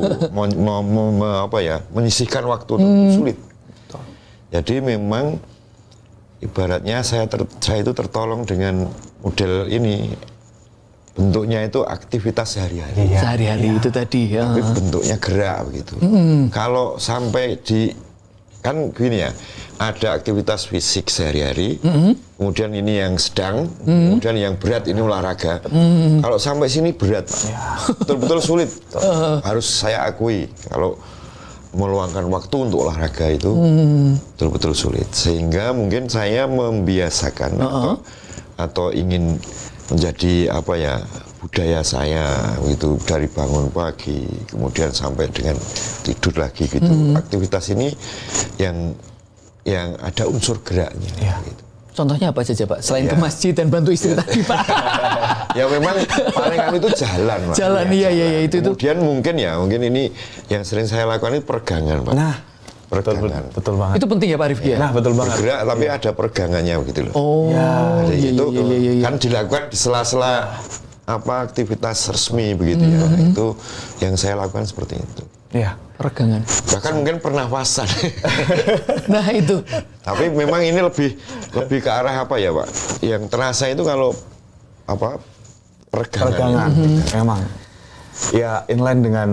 menyisihkan waktu sulit. Jadi memang ibaratnya saya itu tertolong dengan model ini, bentuknya itu aktivitas sehari-hari. Sehari-hari itu tadi ya. Tapi bentuknya gerak begitu. Kalau sampai kan gini ya, ada aktivitas fisik sehari-hari, kemudian ini yang sedang, kemudian yang berat ini olahraga. Kalau sampai sini berat, Pak. Betul-betul sulit. Harus saya akui, kalau meluangkan waktu untuk olahraga itu betul-betul sulit. Sehingga mungkin saya membiasakan atau ingin menjadi budaya saya gitu, dari bangun pagi kemudian sampai dengan tidur lagi gitu. Aktivitas ini yang ada unsur geraknya gitu. Contohnya apa saja Pak? Selain ke masjid dan bantu istri tadi Pak. Ya memang paling kami itu jalan Pak. Jalan, iya itu. Kemudian mungkin ini yang sering saya lakukan itu peregangan Pak. Nah, peregangan. Betul banget. Itu penting ya Pak Rifki ya? Nah, betul banget. Bergerak tapi ada peregangannya begitu loh. Oh, Jadi iya, itu iya, iya, iya. kan dilakukan di sela-sela aktivitas resmi begitu ya. Itu yang saya lakukan seperti itu. Iya. Peregangan. Bahkan mungkin pernafasan. Nah itu. Tapi memang ini lebih ke arah apa ya Pak? Yang terasa itu kalau peregangan. Memang. Ya inline dengan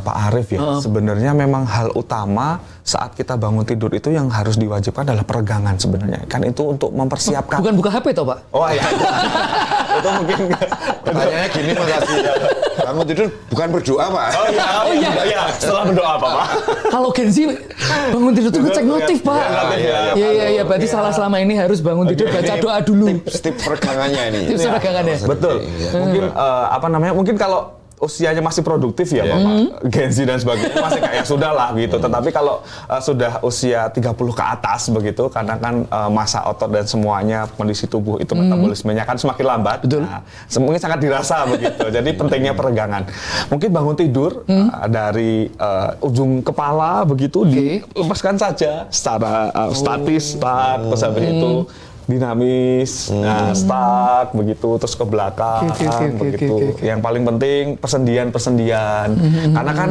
Pak Arief ya. Sebenarnya memang hal utama saat kita bangun tidur itu yang harus diwajibkan adalah peregangan sebenarnya. Kan itu untuk mempersiapkan. Bukan buka HP toh Pak? Oh iya. Itu mungkin Pertanyaannya gini Mas Adi, bangun tidur bukan berdoa Pak? Oh iya. Setelah berdoa apa Pak? Kalau Gen Z bangun tidur tuh ngecek notif Pak. Iya. Berarti salah selama ini harus bangun tidur baca doa dulu. Tips peregangannya ini. Tips peregangannya. Betul. Mungkin mungkin kalau usianya masih produktif ya Bapak, Gen Z dan sebagainya masih kayak sudah lah gitu. Tetapi kalau sudah usia 30 ke atas begitu, karena kan masa otot dan semuanya kondisi tubuh itu metabolismenya kan semakin lambat. Betul. Nah, mungkin sangat dirasa begitu. Jadi pentingnya peregangan. Mungkin bangun tidur dari ujung kepala begitu dilepaskan saja secara statis, terus habis itu dinamis, stuck begitu, terus ke belakang begitu. Yang paling penting persendian. Karena kan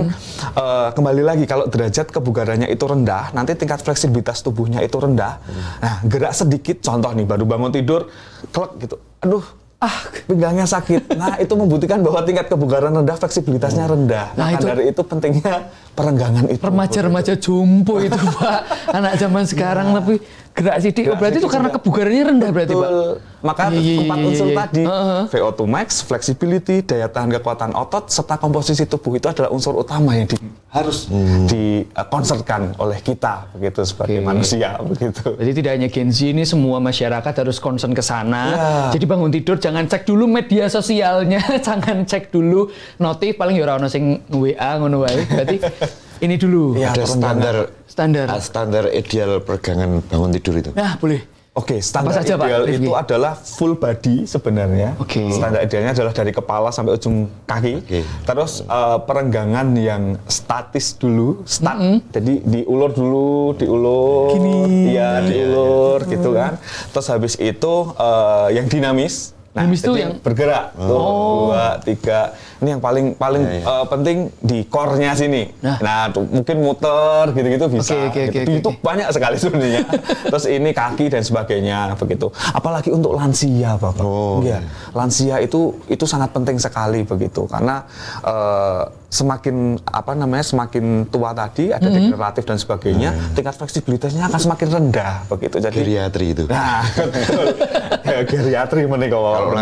kembali lagi kalau derajat kebugarannya itu rendah, nanti tingkat fleksibilitas tubuhnya itu rendah. Nah, gerak sedikit, contoh nih baru bangun tidur, klek gitu. Aduh, pinggangnya sakit. Nah, itu membuktikan bahwa tingkat kebugaran rendah, fleksibilitasnya rendah. Nah, itu dari itu pentingnya perenggangan itu. Remaja-remaja jompo itu Pak. Anak zaman sekarang tapi gerak sidik. Berarti itu karena kebugarannya rendah berarti Pak. Maka empat unsur tadi, VO2 max, flexibility, daya tahan kekuatan otot, serta komposisi tubuh itu adalah unsur utama yang harus dikonsertkan oleh kita begitu sebagai manusia begitu. Jadi tidak hanya Gen Z, ini semua masyarakat harus concern ke sana. Jadi bangun tidur jangan cek dulu media sosialnya, jangan cek dulu notif, paling ya ora ono sing WA ngono wae. Berarti ini dulu. Ada standar ideal peregangan bangun tidur itu. Nah, boleh. Oke, standar saja, ideal Pak? itu adalah full body sebenarnya. Standar idealnya adalah dari kepala sampai ujung kaki. Terus perenggangan yang statis dulu, jadi diulur dulu, Gini. Iya, diulur gitu kan. Terus habis itu yang dinamis. Nah, Dinamis itu itu yang bergerak. 2, 3. Ini yang paling penting di core-nya sini. Nah, mungkin muter gitu-gitu bisa. Di YouTube banyak sekali sebenarnya. Terus ini kaki dan sebagainya begitu. Apalagi untuk lansia, Bapak. Lansia itu sangat penting sekali begitu karena semakin tua tadi ada degeneratif dan sebagainya, tingkat fleksibilitasnya akan semakin rendah begitu. Jadi geriatri itu. Nah, betul. Geriatri menika kalau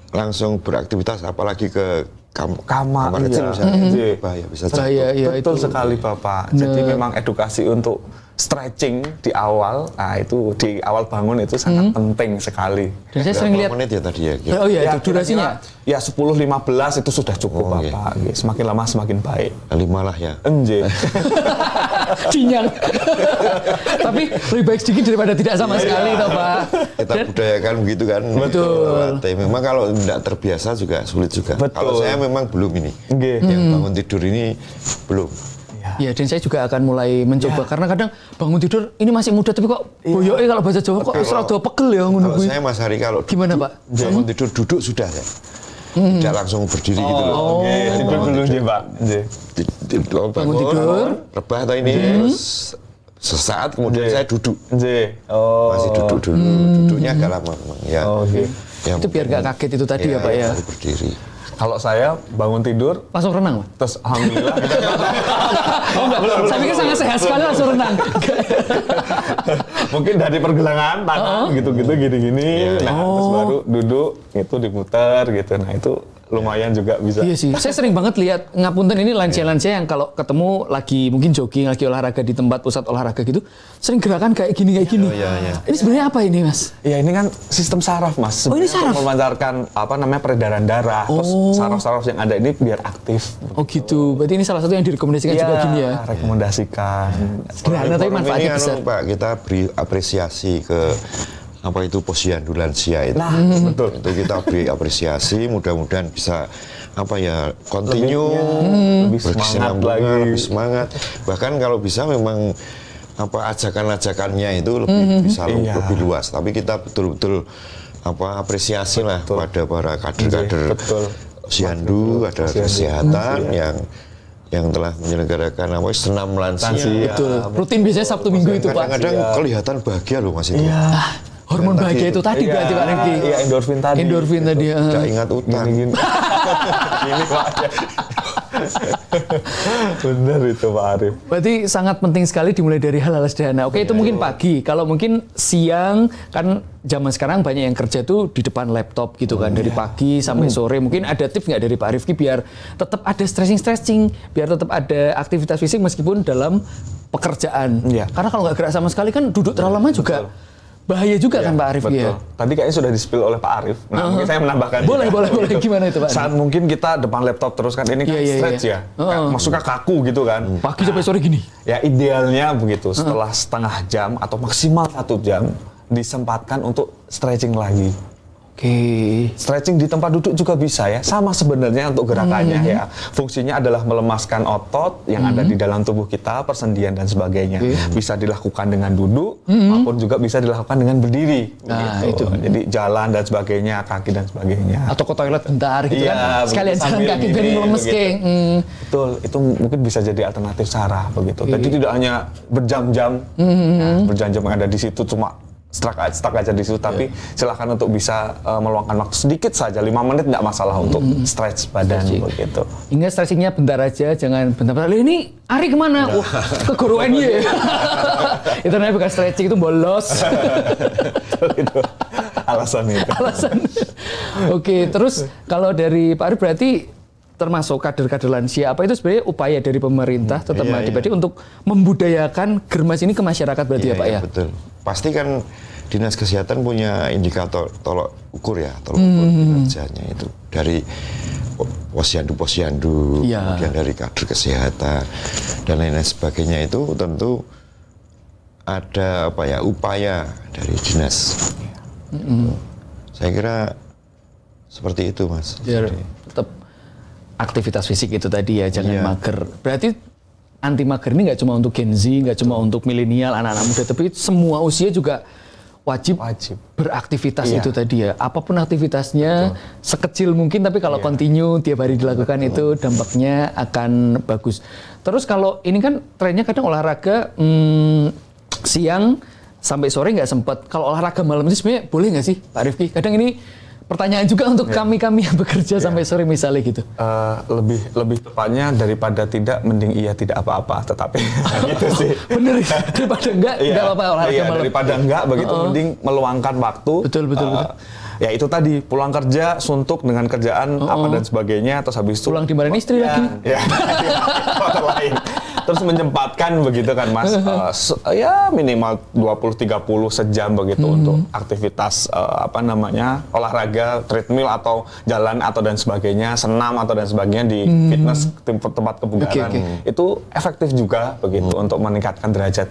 langsung beraktivitas apalagi ke kamar kecil misalnya bahaya bisa jatuh. Betul sekali Bapak. Jadi memang edukasi untuk stretching di awal, nah itu di awal bangun itu sangat penting sekali. Dan saya sering lihat menit ya tadi ya. Oh iya, itu durasinya. Ya 10-15 itu sudah cukup Bapak. Semakin lama semakin baik. 5 lah ya. Cinyang. Tapi lebih baik sedikit daripada tidak sama sekali toh Pak. Kita budayakan begitu kan. Betul. Memang kalau tidak terbiasa juga sulit juga. Kalau saya memang belum ini. Yang bangun tidur ini belum. Ya, dan saya juga akan mulai mencoba karena kadang bangun tidur ini masih muda tapi kok boyoke kalau bahasa Jawa kok wis rada pegel ya ngono kuwi. Kalau saya Mas Hari kalau gimana Pak? Bangun tidur duduk sudah ya. Tidak langsung berdiri gitu loh. Tidur dulu nggih, Pak. Bangun tidur, rebah atau ini terus sesaat kemudian saya duduk. Masih duduk dulu. Duduknya agak lama memang ya. Itu biar gak kaget itu tadi ya Pak ya. Berdiri. Kalau saya bangun tidur langsung renang, Pak? Terus alhamdulillah. Oh enggak, saya pikir sangat sehat sekali langsung renang. Mungkin dari pergelangan tangan gitu-gitu gini-gini. Nah, terus baru duduk itu diputar gitu. Nah, itu lumayan juga bisa. Iya sih, saya sering banget lihat ngapunten ini lansia-lansia yang kalau ketemu lagi mungkin jogging, lagi olahraga di tempat pusat olahraga gitu, sering gerakan kayak gini. Ini sebenarnya apa ini, Mas? Ya ini kan sistem saraf, Mas. Oh, ini saraf? Untuk melancarkan peredaran darah. Terus saraf-saraf yang ada ini biar aktif. Oh gitu, berarti ini salah satu yang direkomendasikan juga gini ya? Rekomendasikan. Sederhana tapi manfaatnya besar. Pak, kita beri apresiasi ke apa itu posyandu lansia itu. Nah, betul. Itu kita beri apresiasi, mudah-mudahan bisa apa ya continue lebih semangat lagi. lebih semangat. Bahkan kalau bisa memang apa ajakan-ajakannya itu lebih bisa lebih luas. Tapi kita betul-betul apa apresiasi lah pada para kader-kader posyandu, ada kesehatan yang telah menyelenggarakan apa senam lansia. Betul. Rutin biasanya Sabtu Minggu itu Pak. Kadang-kadang kelihatan bahagia loh Mas itu. Hormon bahagia itu tadi berarti Pak Rifki. Iya, endorfin tadi. Endorfin tadi. Tidak ingat utang. Gini. Ini Pak. Benar itu Pak Arif. Berarti sangat penting sekali dimulai dari hal-hal sederhana. Oke, itu mungkin pagi. Kalau mungkin siang, kan zaman sekarang banyak yang kerja tuh di depan laptop gitu kan. Dari pagi sampai sore. Mungkin ada tips nggak dari Pak Rifki biar tetap ada stretching, biar tetap ada aktivitas fisik meskipun dalam pekerjaan. Iya. Karena kalau nggak gerak sama sekali kan duduk terlalu lama juga bahaya juga kan Pak Arif ya. Tadi kayaknya sudah di-spill oleh Pak Arif. Nah, mungkin saya menambahkan. Boleh. Gimana itu Pak? Saat mungkin kita depan laptop terus kan ini kan stretch ya. Maksudnya kaku gitu kan. Pagi sampai sore gini. Ya idealnya begitu. Setelah setengah jam atau maksimal 1 jam disempatkan untuk stretching lagi. Oke. Stretching di tempat duduk juga bisa ya, sama sebenarnya untuk gerakannya ya. Fungsinya adalah melemaskan otot yang ada di dalam tubuh kita, persendian dan sebagainya. Bisa dilakukan dengan duduk, maupun juga bisa dilakukan dengan berdiri. Nah, begitu. Jadi jalan dan sebagainya, kaki dan sebagainya. Atau ke toilet bentar gitu Iya, kan. Sekalian begitu, jalan sambil kaki gini, dari melemes begitu. kayak. Betul, itu mungkin bisa jadi alternatif cara begitu. Jadi tidak hanya berjam-jam, nah, berjam-jam yang ada di situ cuma stuck aja di situ, tapi silakan untuk bisa meluangkan waktu sedikit saja, 5 menit nggak masalah untuk stretch badan begitu. Ingat stretchingnya bentar aja, jangan bentar-bentar. Ini Ari kemana? Wah, ke guru NY. Itu namanya bukan stretching, itu bolos. Itu alasan itu. Alasan. Oke, terus kalau dari Pak Ari berarti termasuk kader-kader lansia, apa itu sebenarnya upaya dari pemerintah tetap adik-adik untuk membudayakan germas ini ke masyarakat berarti ya Pak ya? Betul. Pasti kan Dinas Kesehatan punya indikator tolok ukur kinerjanya itu dari posyandu, kemudian dari kader kesehatan dan lain-lain sebagainya, itu tentu ada apa ya upaya dari dinas. Saya kira seperti itu Mas. Biar tetap aktivitas fisik itu tadi ya, jangan mager. Berarti anti mager ini nggak cuma untuk Gen Z, nggak cuma untuk milenial, anak-anak muda, tapi semua usia juga wajib beraktivitas itu tadi ya. Apapun aktivitasnya, sekecil mungkin, tapi kalau continue tiap hari dilakukan itu dampaknya akan bagus. Terus kalau ini kan trennya kadang olahraga siang sampai sore nggak sempat. Kalau olahraga malam itu sebenarnya boleh nggak sih Pak Rifki? Kadang ini pertanyaan juga untuk kami-kami yang bekerja sampai sore misalnya gitu. Lebih tepatnya daripada tidak, mending iya tidak apa-apa. Tetapi gitu sih. Bener, daripada enggak apa-apa olahraga malam. Daripada enggak begitu, mending meluangkan waktu. Betul. Ya itu tadi, pulang kerja, suntuk dengan kerjaan apa dan sebagainya, terus habis itu pulang dimarahin istri lagi. Ya, faktor lain. Terus menyempatkan begitu kan Mas, ya minimal 20-30 sejam begitu untuk aktivitas olahraga, treadmill atau jalan atau dan sebagainya, senam atau dan sebagainya di fitness tempat kebugaran. Itu efektif juga begitu untuk meningkatkan derajat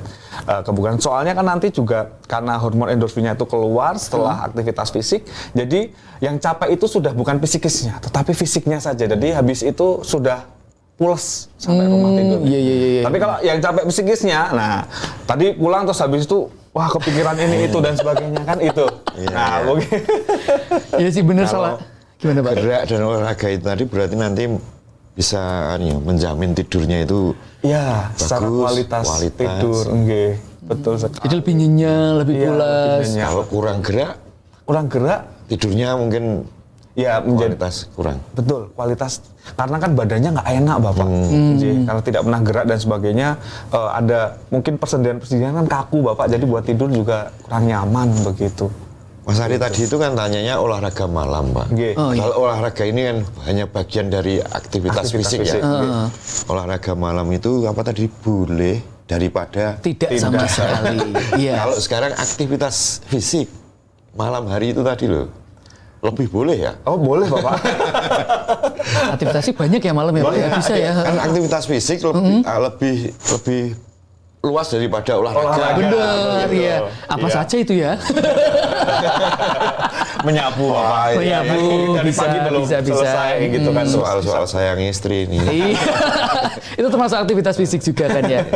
kebugaran. Soalnya kan nanti juga karena hormon endorfinnya itu keluar setelah aktivitas fisik, jadi yang capek itu sudah bukan psikisnya, tetapi fisiknya saja. Jadi habis itu sudah pules sampai rumah tidur. Iya. Tapi kalau yang capek psikisnya, nah tadi pulang terus habis itu wah kepikiran ini itu dan sebagainya kan itu. Nah mungkin. Iya sih benar salah. Gimana Pak? Gerak dan olahraga itu tadi berarti nanti bisa menjamin tidurnya itu secara kualitas tidur, betul sekali. Jadi lebih nyenyak, lebih pulas. Kalau kurang gerak, tidurnya mungkin menjadi kualitas kurang. Betul, kualitas, karena kan badannya nggak enak Bapak. Jadi, karena tidak pernah gerak dan sebagainya, ada mungkin persendian kan kaku Bapak, jadi buat tidur juga kurang nyaman begitu. Mas Ari tadi itu kan tanyanya olahraga malam Pak. Kalau olahraga ini kan hanya bagian dari aktivitas fisik ya. Olahraga malam itu apa tadi boleh daripada tidak sama sekali. Kalau sekarang aktivitas fisik malam hari itu tadi loh. Lebih boleh ya? Oh boleh Bapak. Aktivitasnya banyak ya malam ya Pak? Ya, bisa ya. Kan aktivitas fisik lebih luas daripada olahraga. Bener, begitu. ya. Apa Iya. saja itu ya? Menyapu Bapak. Menyapu, Dari bisa, pagi belum bisa. selesai gitu kan. Soal sayang istri ini. Iya. Itu termasuk aktivitas fisik juga kan ya?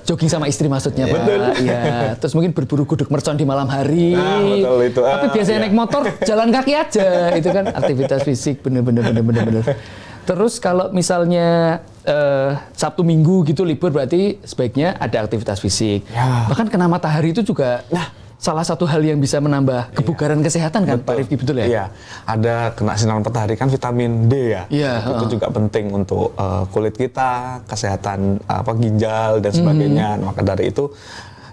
Jogging sama istri maksudnya Pak. Iya. Terus mungkin berburu gudeg mercon di malam hari. Betul itu. Tapi biasanya naik motor, jalan kaki aja. Itu kan aktivitas fisik bener. Terus kalau misalnya Sabtu Minggu gitu libur berarti sebaiknya ada aktivitas fisik. Ya. Bahkan kena matahari itu juga salah satu hal yang bisa menambah kebugaran kesehatan kan Pak Rifki, betul ya? Iya, ada kena sinar matahari kan vitamin D ya. Iya, Itu juga penting untuk kulit kita, kesehatan ginjal dan sebagainya. Maka dari itu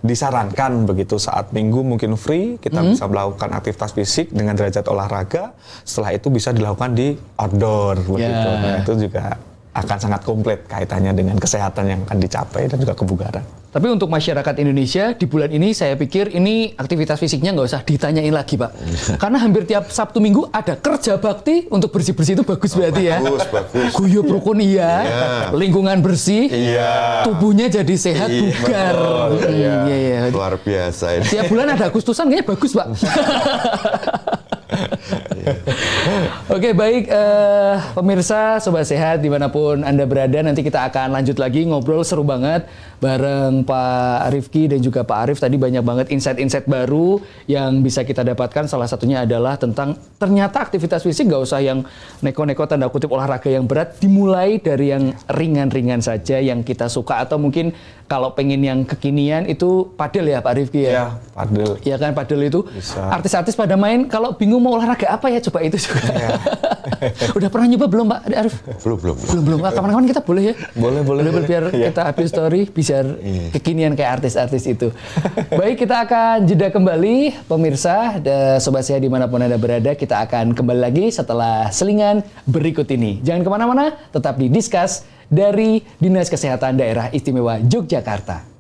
disarankan begitu saat Minggu mungkin free kita bisa melakukan aktivitas fisik dengan derajat olahraga. Setelah itu bisa dilakukan di outdoor begitu. Nah, itu juga akan sangat komplit kaitannya dengan kesehatan yang akan dicapai dan juga kebugaran. Tapi untuk masyarakat Indonesia di bulan ini saya pikir ini aktivitas fisiknya nggak usah ditanyain lagi Pak. Karena hampir tiap Sabtu Minggu ada kerja bakti untuk bersih-bersih itu bagus berarti ya. Bagus. Guyup rukun iya, lingkungan bersih, tubuhnya jadi sehat, bugar. Iya. Luar biasa ini. Tiap bulan ada Agustusan kayaknya bagus Pak. Oke baik pemirsa Sobat Sehat dimanapun Anda berada, nanti kita akan lanjut lagi ngobrol seru banget bareng Pak Rifki dan juga Pak Arief. Tadi banyak banget insight-insight baru yang bisa kita dapatkan, salah satunya adalah tentang ternyata aktivitas fisik gak usah yang neko-neko tanda kutip olahraga yang berat, dimulai dari yang ringan-ringan saja yang kita suka, atau mungkin kalau pengen yang kekinian itu padel ya Pak Rifki ya? Iya, padel. Iya kan padel itu Bisa. artis-artis pada main, kalau bingung mau olahraga apa ya coba itu juga. Udah pernah nyoba belum Pak Arif? Belum. Kapan-kapan kita boleh ya? Boleh. Biar kita update story bisa kekinian kayak artis-artis itu. Baik, kita akan jeda kembali pemirsa Sobat Sehat dimanapun Anda berada. Kita akan kembali lagi setelah selingan berikut ini. Jangan kemana-mana, tetap di Discuss dari Dinas Kesehatan Daerah Istimewa Yogyakarta.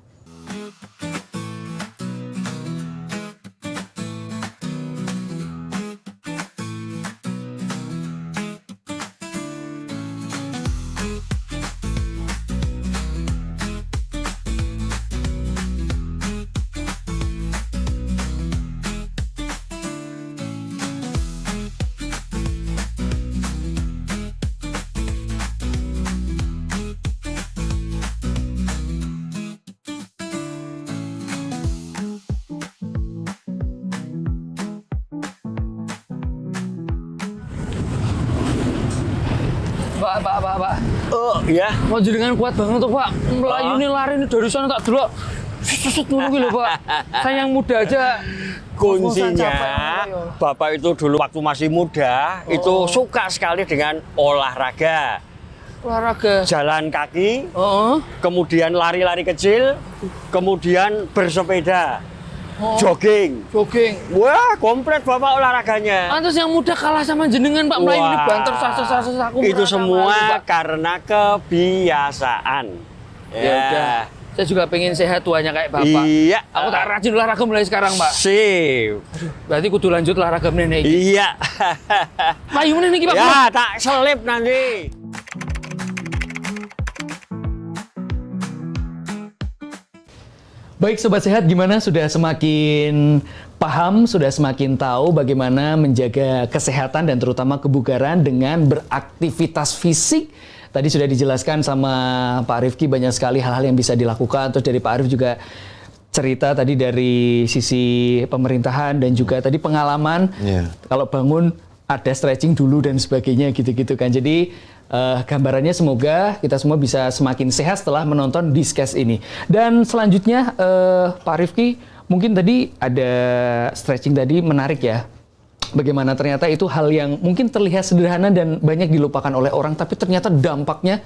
Pak. Ya. Mau jenengan kuat banget tuh Pak. Melayu ini lari ini dari sana tak delok. Susut dulu gitu Pak. Saya yang muda aja. Kuncinya, Bapak itu dulu waktu masih muda, itu suka sekali dengan olahraga. Olahraga. Jalan kaki, kemudian lari-lari kecil, kemudian bersepeda, jogging. Wah, komplit Bapak olahraganya. Antus yang muda kalah sama jenengan Pak. Melayu ini banter sasa-sasa aku. Itu semua karena kebiasaan. Ya udah. Saya juga pengen sehat tuanya kayak Bapak. Iya. Aku tak rajin olahraga mulai sekarang, Pak. Sip. Berarti kudu lanjut olahraga meneh iki. Iya. Layu meneh iki, Pak. Ya, tak selip nanti. Baik Sobat Sehat, gimana? Sudah semakin paham, sudah semakin tahu bagaimana menjaga kesehatan dan terutama kebugaran dengan beraktivitas fisik. Tadi sudah dijelaskan sama Pak Rifki banyak sekali hal-hal yang bisa dilakukan. Terus dari Pak Arief juga cerita tadi dari sisi pemerintahan dan juga tadi pengalaman. Kalau bangun ada stretching dulu dan sebagainya gitu-gitu kan. Jadi gambarannya semoga kita semua bisa semakin sehat setelah menonton Discuss ini. Dan selanjutnya Pak Rifki, mungkin tadi ada stretching tadi menarik ya. Bagaimana ternyata itu hal yang mungkin terlihat sederhana dan banyak dilupakan oleh orang, tapi ternyata dampaknya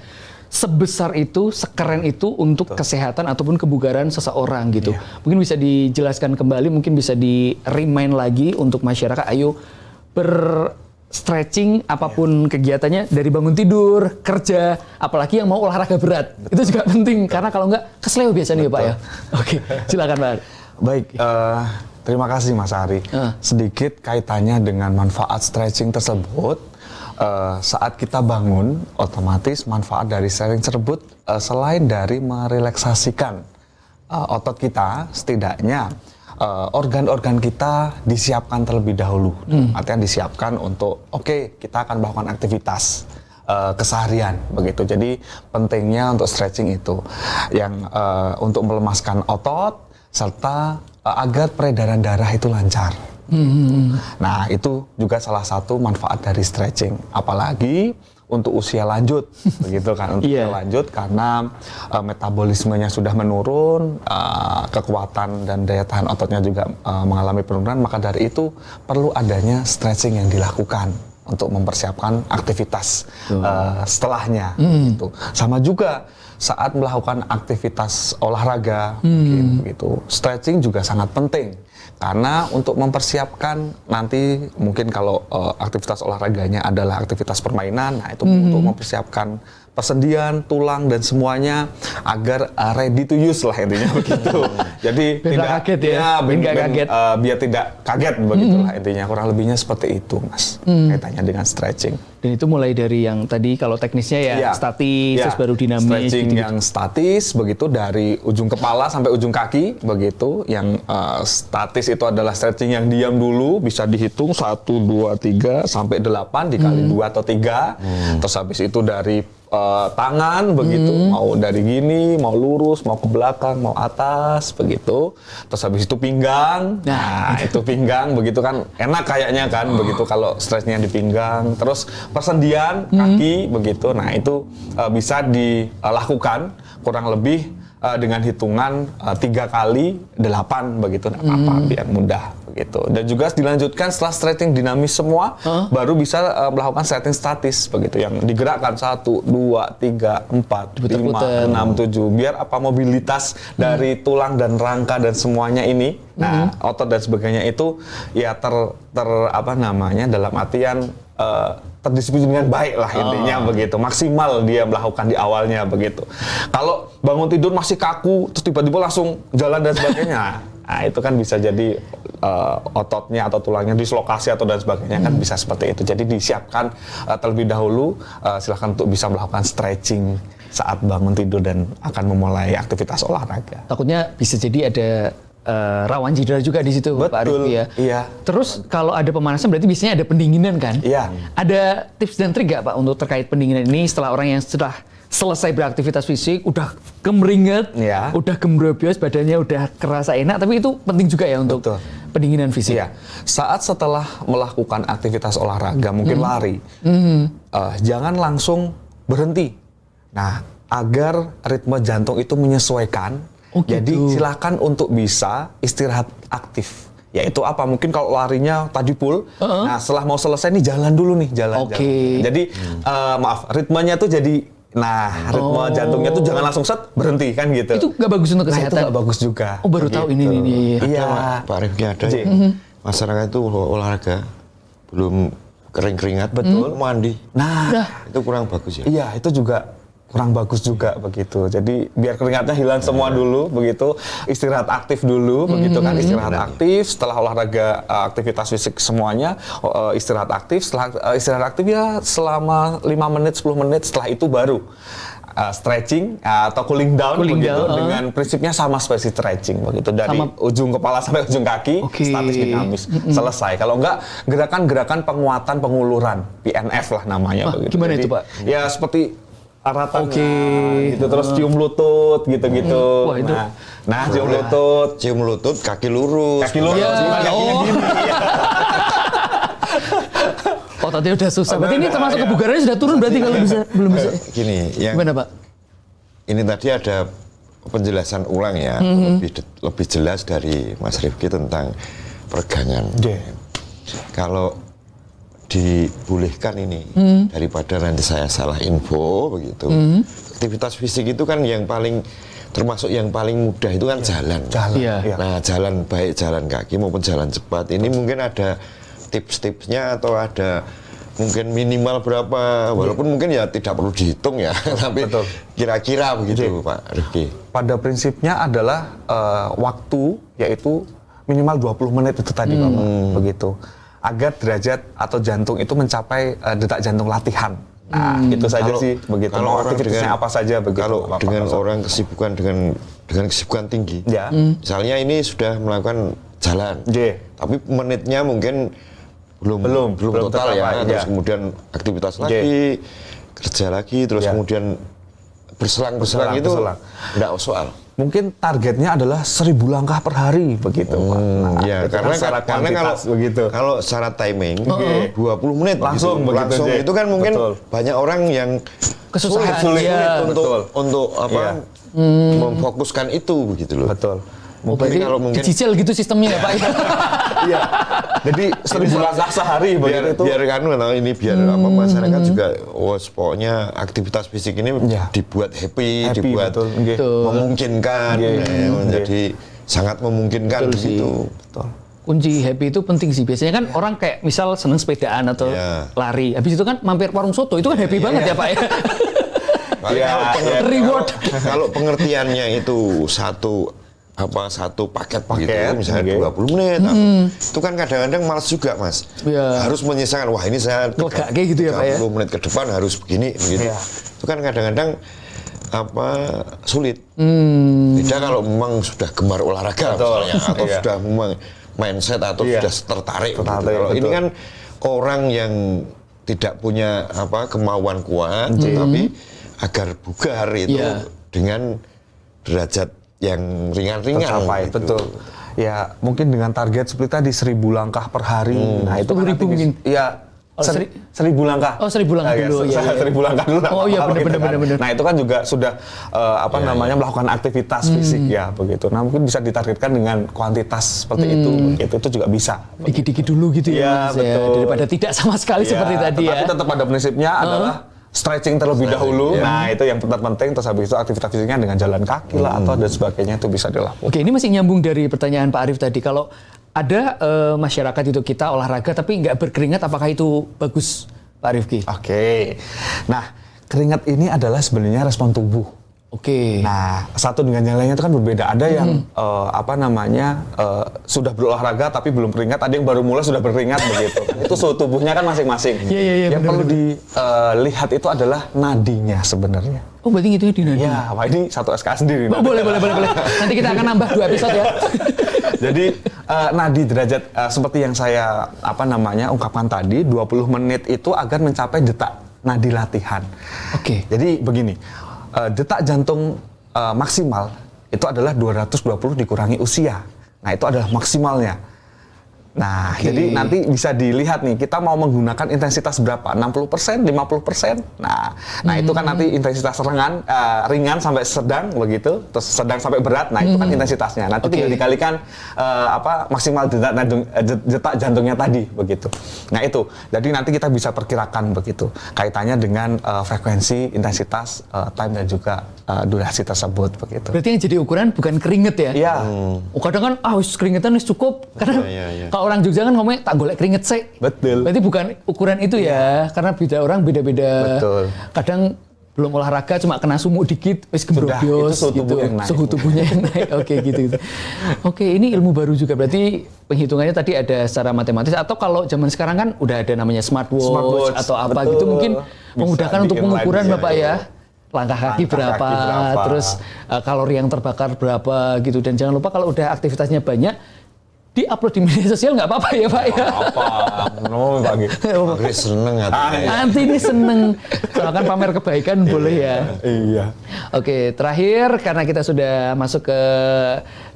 sebesar itu, sekeren itu untuk kesehatan ataupun kebugaran seseorang gitu. Mungkin bisa dijelaskan kembali, mungkin bisa di-remind lagi untuk masyarakat, ayo stretching apapun kegiatannya, dari bangun tidur, kerja, apalagi yang mau olahraga berat. Itu juga penting, karena kalau nggak kesleo biasanya ya Pak ya. Oke, silakan Pak. Baik, terima kasih Mas Ari. Sedikit kaitannya dengan manfaat stretching tersebut. Saat kita bangun, otomatis manfaat dari stretching tersebut selain dari merelaksasikan otot kita, setidaknya organ-organ kita disiapkan terlebih dahulu. Artinya disiapkan untuk oke, kita akan melakukan aktivitas keseharian begitu. Jadi pentingnya untuk stretching itu yang untuk melemaskan otot serta agar peredaran darah itu lancar. Nah, itu juga salah satu manfaat dari stretching. Apalagi untuk usia lanjut, begitu kan? Untuk usia lanjut karena metabolismenya sudah menurun, kekuatan dan daya tahan ototnya juga mengalami penurunan. Maka dari itu perlu adanya stretching yang dilakukan untuk mempersiapkan aktivitas setelahnya. Gitu. Sama juga saat melakukan aktivitas olahraga, mungkin begitu. Stretching juga sangat penting. Karena untuk mempersiapkan nanti mungkin kalau aktivitas olahraganya adalah aktivitas permainan, nah itu untuk mempersiapkan persendian, tulang dan semuanya agar ready to use lah intinya begitu. Jadi tidak kaget ya, kaget. Biar tidak kaget begitulah intinya, kurang lebihnya seperti itu Mas. Kaitannya dengan stretching. Dan itu mulai dari yang tadi kalau teknisnya ya statis, terus baru dinamis. Stretching yang statis begitu dari ujung kepala sampai ujung kaki begitu. Yang statis itu adalah stretching yang diam dulu, bisa dihitung 1, 2, 3 sampai 8 dikali 2 atau 3. Terus habis itu dari tangan begitu, mau dari gini, mau lurus, mau ke belakang, mau atas begitu. Terus habis itu pinggang. Nah, itu pinggang begitu kan enak kayaknya kan begitu kalau stretchnya di pinggang. Terus persendian kaki begitu. Nah, itu bisa dilakukan kurang lebih dengan hitungan 3 kali 8 begitu, nggak apa-apa biar mudah begitu. Dan juga dilanjutkan setelah stretching dinamis semua, baru bisa melakukan stretching statis begitu, yang digerakkan 1, 2, 3, 4, 5, 6, 7, biar apa mobilitas dari tulang dan rangka dan semuanya ini, nah otot dan sebagainya itu ya apa namanya dalam artian terdisiplin dengan baik lah intinya begitu, maksimal dia melakukan di awalnya begitu. Kalau bangun tidur masih kaku terus tiba-tiba langsung jalan dan sebagainya, nah itu kan bisa jadi ototnya atau tulangnya dislokasi atau dan sebagainya kan bisa seperti itu. Jadi disiapkan terlebih dahulu, silahkan untuk bisa melakukan stretching saat bangun tidur dan akan memulai aktivitas olahraga. Takutnya bisa jadi ada rawan cedera juga di situ, Pak Rifki ya. Iya. Terus kalau ada pemanasan berarti biasanya ada pendinginan kan? Iya. Ada tips dan trik nggak Pak untuk terkait pendinginan ini setelah orang yang sudah selesai beraktivitas fisik, udah kemeringet, udah gembrobios, badannya udah kerasa enak, tapi itu penting juga ya untuk pendinginan fisik. Iya. Saat setelah melakukan aktivitas olahraga, mungkin lari, jangan langsung berhenti. Nah, agar ritme jantung itu menyesuaikan. Jadi silakan untuk bisa istirahat aktif. Yaitu apa? Mungkin kalau larinya tadi full, nah setelah mau selesai nih jalan dulu nih, jalan. Jadi ritmenya tuh jadi, ritme jantungnya tuh jangan langsung set berhenti kan gitu. Itu nggak bagus untuk kesehatan. Itu nggak bagus juga. Oh baru tahu ini. Iya. Pak Rifki ada. Masyarakat itu olahraga belum kering-keringat, betul mandi. Nah, itu kurang bagus ya. Iya, itu juga kurang bagus juga begitu. Jadi biar keringatnya hilang semua dulu begitu, istirahat aktif dulu begitu kan, istirahat aktif setelah olahraga, aktivitas fisik semuanya, istirahat aktif. Setelah istirahat aktif ya selama 5 menit 10 menit, setelah itu baru stretching atau cooling down begitu. Dengan prinsipnya sama seperti stretching begitu, dari ujung kepala sampai ujung kaki, statis dinamis, selesai. Kalau enggak, gerakan-gerakan penguatan penguluran, PNF lah namanya begitu. Gimana jadi, itu Pak? Ya seperti aratan gitu, terus cium lutut gitu-gitu. Wah, itu. Nah, cium lutut, kaki lurus. Kakinya gini. Ototnya udah susah. Berarti ini termasuk kebugarannya sudah turun berarti kalau belum bisa. Gini, gimana Pak? Ini tadi ada penjelasan ulang ya, lebih jelas dari Mas Rifki tentang peregangan. Kalau dibolehkan ini, daripada nanti saya salah info begitu. Aktivitas fisik itu kan yang paling termasuk yang paling mudah itu kan jalan. Nah, jalan baik jalan kaki maupun jalan cepat. Ini mungkin ada tips-tipsnya atau ada mungkin minimal berapa, walaupun mungkin ya tidak perlu dihitung ya, tapi kira-kira begitu Pak Rifki. Pada prinsipnya adalah waktu, yaitu minimal 20 menit itu tadi Bapak, begitu. Agar derajat atau jantung itu mencapai detak jantung latihan Nah, itu saja Kalau- sih begitu. kalau Mau orang aktivitasnya dengan- apa saja begitu. Kalau Bapak. dengan orang kesibukan dengan kesibukan tinggi, Ya. misalnya ini sudah melakukan jalan, J. tapi menitnya mungkin belum total tercapai, ya, terus ya. kemudian aktivitas lagi, kerja lagi, terus Ya. kemudian berselang itu berselang. enggak soal. Mungkin targetnya adalah 1000 langkah per hari begitu, Pak. Nah, Ya, itu kan secara karena kuantitas begitu. kalau secara timing 20 menit Langsung gitu, begitu, langsung J. itu kan mungkin Betul. banyak orang yang Kesusahan, sulit iya. untuk Iya. memfokuskan itu begitu loh. Betul. Oh, berarti kalau mungkin- dicicil gitu sistemnya ya Pak ya? Iya. Jadi 1000 langkah sehari biar begitu. biar kan ini biar apa masyarakat juga pokoknya aktivitas fisik ini Ya. dibuat happy, Happy, dibuat betul. Nggih. memungkinkan, menjadi sangat memungkinkan Betul sih. gitu. Betul. Kunci happy itu penting sih. Biasanya kan orang kayak misal seneng sepedaan atau Iya. lari. Habis itu kan mampir warung soto. Itu kan happy banget ya Pak ya? Paling Iya, kalau iya. Reward. kalau pengertiannya itu satu paket begitu, misalnya oke. 20 menit, itu kan kadang-kadang malas juga Mas. Iya. Harus menyisakan, wah ini saya Ngelegake gitu ya, Pak, ya? 30 menit ke depan harus begini, begitu. Iya. Itu kan kadang-kadang sulit. Beda kalau memang sudah gemar olahraga Betul. misalnya, atau Iya. sudah memang mindset atau Iya. sudah tertarik. Gitu. Tertarik, Kalau ini betul. kan orang yang tidak punya kemauan kuat, tapi agar bugar itu Iya. dengan derajat yang ringan-ringan. Tercapai, gitu. betul. Ya, mungkin dengan target seperti tadi 1000 langkah per hari. Nah, itu 10.000 nanti mungkin? Iya. Oh, 1000 langkah. Oh, 1000 langkah dulu, iya, iya. 1000 langkah dulu. Oh, iya, apa-apa gitu kan. bener. Nah, itu kan juga sudah melakukan aktivitas fisik ya begitu. Nah, mungkin bisa ditargetkan dengan kuantitas seperti itu. Itu juga bisa. Dikit-dikit dulu gitu Iya, ya, Mas, ya. betul. Daripada tidak sama sekali Ya, seperti tadi ya. Tapi tetap pada prinsipnya adalah stretching terlebih dahulu. Iya. Nah, itu yang penting. Terus habis itu aktivitas fisiknya dengan jalan kaki lah atau dan sebagainya itu bisa dilakukan. Oke, ini masih nyambung dari pertanyaan Pak Arief tadi. Kalau ada masyarakat itu kita olahraga tapi nggak berkeringat, apakah itu bagus, Pak Rifki? Oke. Nah, keringat ini adalah sebenarnya respon tubuh. Oke. Nah, satu dengan yang lainnya itu kan berbeda. Ada yang sudah berolahraga tapi belum keringat, ada yang baru mulai sudah berkeringat begitu. Itu suhu tubuhnya kan masing-masing. Iya, Yang perlu dilihat itu adalah nadinya sebenarnya. Oh, berarti ngitungnya di nadi. Ya, wah ini satu SK sendiri. Oh, boleh. Nanti kita akan nambah 2 episode ya. Jadi nadi derajat seperti yang saya ungkapkan tadi, 20 menit itu agar mencapai detak nadi latihan. Oke. Jadi begini, detak jantung maksimal itu adalah 220 dikurangi usia. Nah, itu adalah maksimalnya. Nah, Oke. jadi nanti bisa dilihat nih, kita mau menggunakan intensitas berapa? 60%, 50%? Nah, itu kan nanti intensitas ringan sampai sedang begitu, terus sedang sampai berat. Nah, itu kan intensitasnya. Nanti Oke. tinggal dikalikan maksimal detak jantungnya tadi begitu. Nah, itu. Jadi nanti kita bisa perkirakan begitu kaitannya dengan frekuensi, intensitas, time dan juga durasi tersebut begitu. Berarti yang jadi ukuran bukan keringet ya? Iya. Oh, kadang kan wis keringetan wis cukup karena Iya. kalau orang Jogja kan ngomongnya tak golek keringet sih. Betul. Berarti bukan ukuran itu ya, karena beda orang beda-beda. Betul. Kadang belum olahraga cuma kena sumuk dikit wis gembrobos itu suhu tubuh gitu. yang naik. Suhu tubuhnya yang naik. Oke, gitu. Oke, ini ilmu baru juga. Berarti penghitungannya tadi ada secara matematis atau kalau zaman sekarang kan udah ada namanya smartwatch atau apa betul. gitu mungkin Bisa memudahkan untuk di-inline pengukuran ya, Bapak ya. Langkah kaki berapa, terus kalori yang terbakar berapa gitu. Dan jangan lupa kalau udah aktivitasnya banyak, di-upload di media sosial nggak apa-apa ya Pak ya? Apa gitu. Oke, seneng hatinya. Nanti ini seneng, kalau kan pamer kebaikan boleh ya. Iya. Oke, terakhir karena kita sudah masuk ke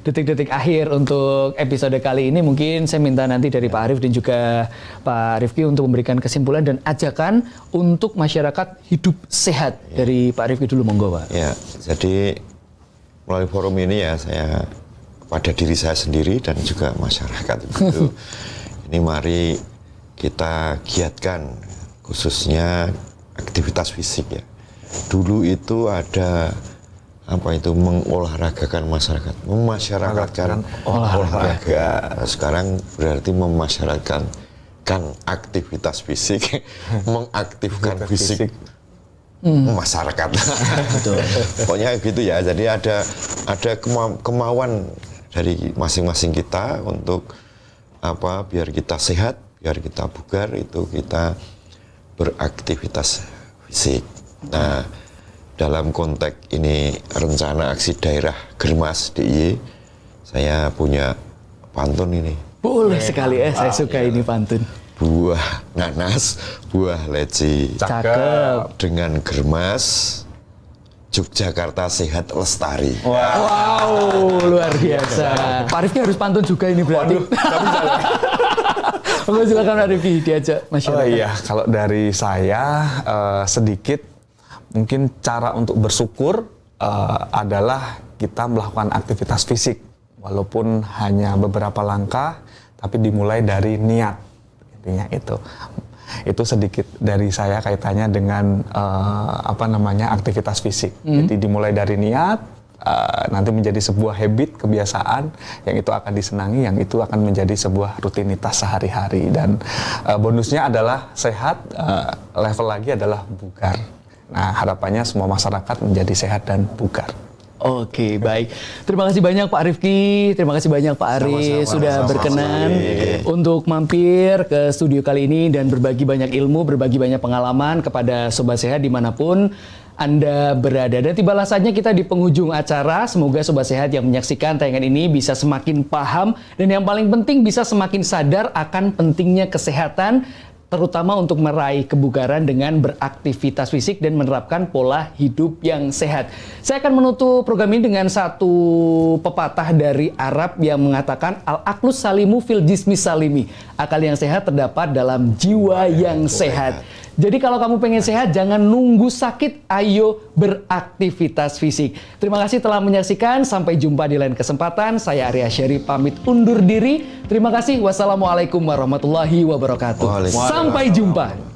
detik-detik akhir untuk episode kali ini, mungkin saya minta nanti dari Pak Arief dan juga Pak Rifki untuk memberikan kesimpulan dan ajakan untuk masyarakat hidup sehat. Dari Pak Rifki dulu, monggo Pak. Ya, jadi melalui forum ini ya saya pada diri saya sendiri dan juga masyarakat itu ini mari kita giatkan khususnya aktivitas fisik ya. Dulu itu ada mengolahragakan masyarakat, memasyarakatkan olahraga. Sekarang berarti memasyarakatkan aktivitas fisik, mengaktifkan fisik. Masyarakat. Pokoknya gitu ya. Jadi ada kemauan dari masing-masing kita untuk biar kita sehat, biar kita bugar, itu kita beraktivitas fisik. Nah, dalam konteks ini rencana aksi daerah Germas DIY, saya punya pantun ini. Boleh sekali saya suka ini pantun. Buah nanas, buah leci. Cakep. Dengan Germas, Yogyakarta sehat lestari. Wow, luar biasa. Pak Rifki harus pantun juga ini berarti. Oke, silakan Pak Rifki diajak masyarakat. Oh iya, kalau dari saya sedikit mungkin cara untuk bersyukur adalah kita melakukan aktivitas fisik walaupun hanya beberapa langkah, tapi dimulai dari niat. Intinya itu sedikit dari saya kaitannya dengan aktivitas fisik. Jadi dimulai dari niat, nanti menjadi sebuah habit, kebiasaan yang itu akan disenangi, yang itu akan menjadi sebuah rutinitas sehari-hari. Dan bonusnya adalah sehat, level lagi adalah bugar. Nah, harapannya semua masyarakat menjadi sehat dan bugar. Oke, baik. Terima kasih banyak Pak Rifki, terima kasih banyak Pak Aris sudah berkenan untuk mampir ke studio kali ini dan berbagi banyak ilmu, berbagi banyak pengalaman kepada Sobat Sehat dimanapun Anda berada. Dan tibalah saatnya kita di penghujung acara. Semoga Sobat Sehat yang menyaksikan tayangan ini bisa semakin paham dan yang paling penting bisa semakin sadar akan pentingnya kesehatan, terutama untuk meraih kebugaran dengan beraktivitas fisik dan menerapkan pola hidup yang sehat. Saya akan menutup program ini dengan satu pepatah dari Arab yang mengatakan al-aqlus salimu fil jismi salimi. Akal yang sehat terdapat dalam jiwa yang sehat. Jadi kalau kamu pengen sehat, jangan nunggu sakit, ayo beraktivitas fisik. Terima kasih telah menyaksikan, sampai jumpa di lain kesempatan. Saya Arya Syarif pamit undur diri. Terima kasih, wassalamualaikum warahmatullahi wabarakatuh. Sampai jumpa.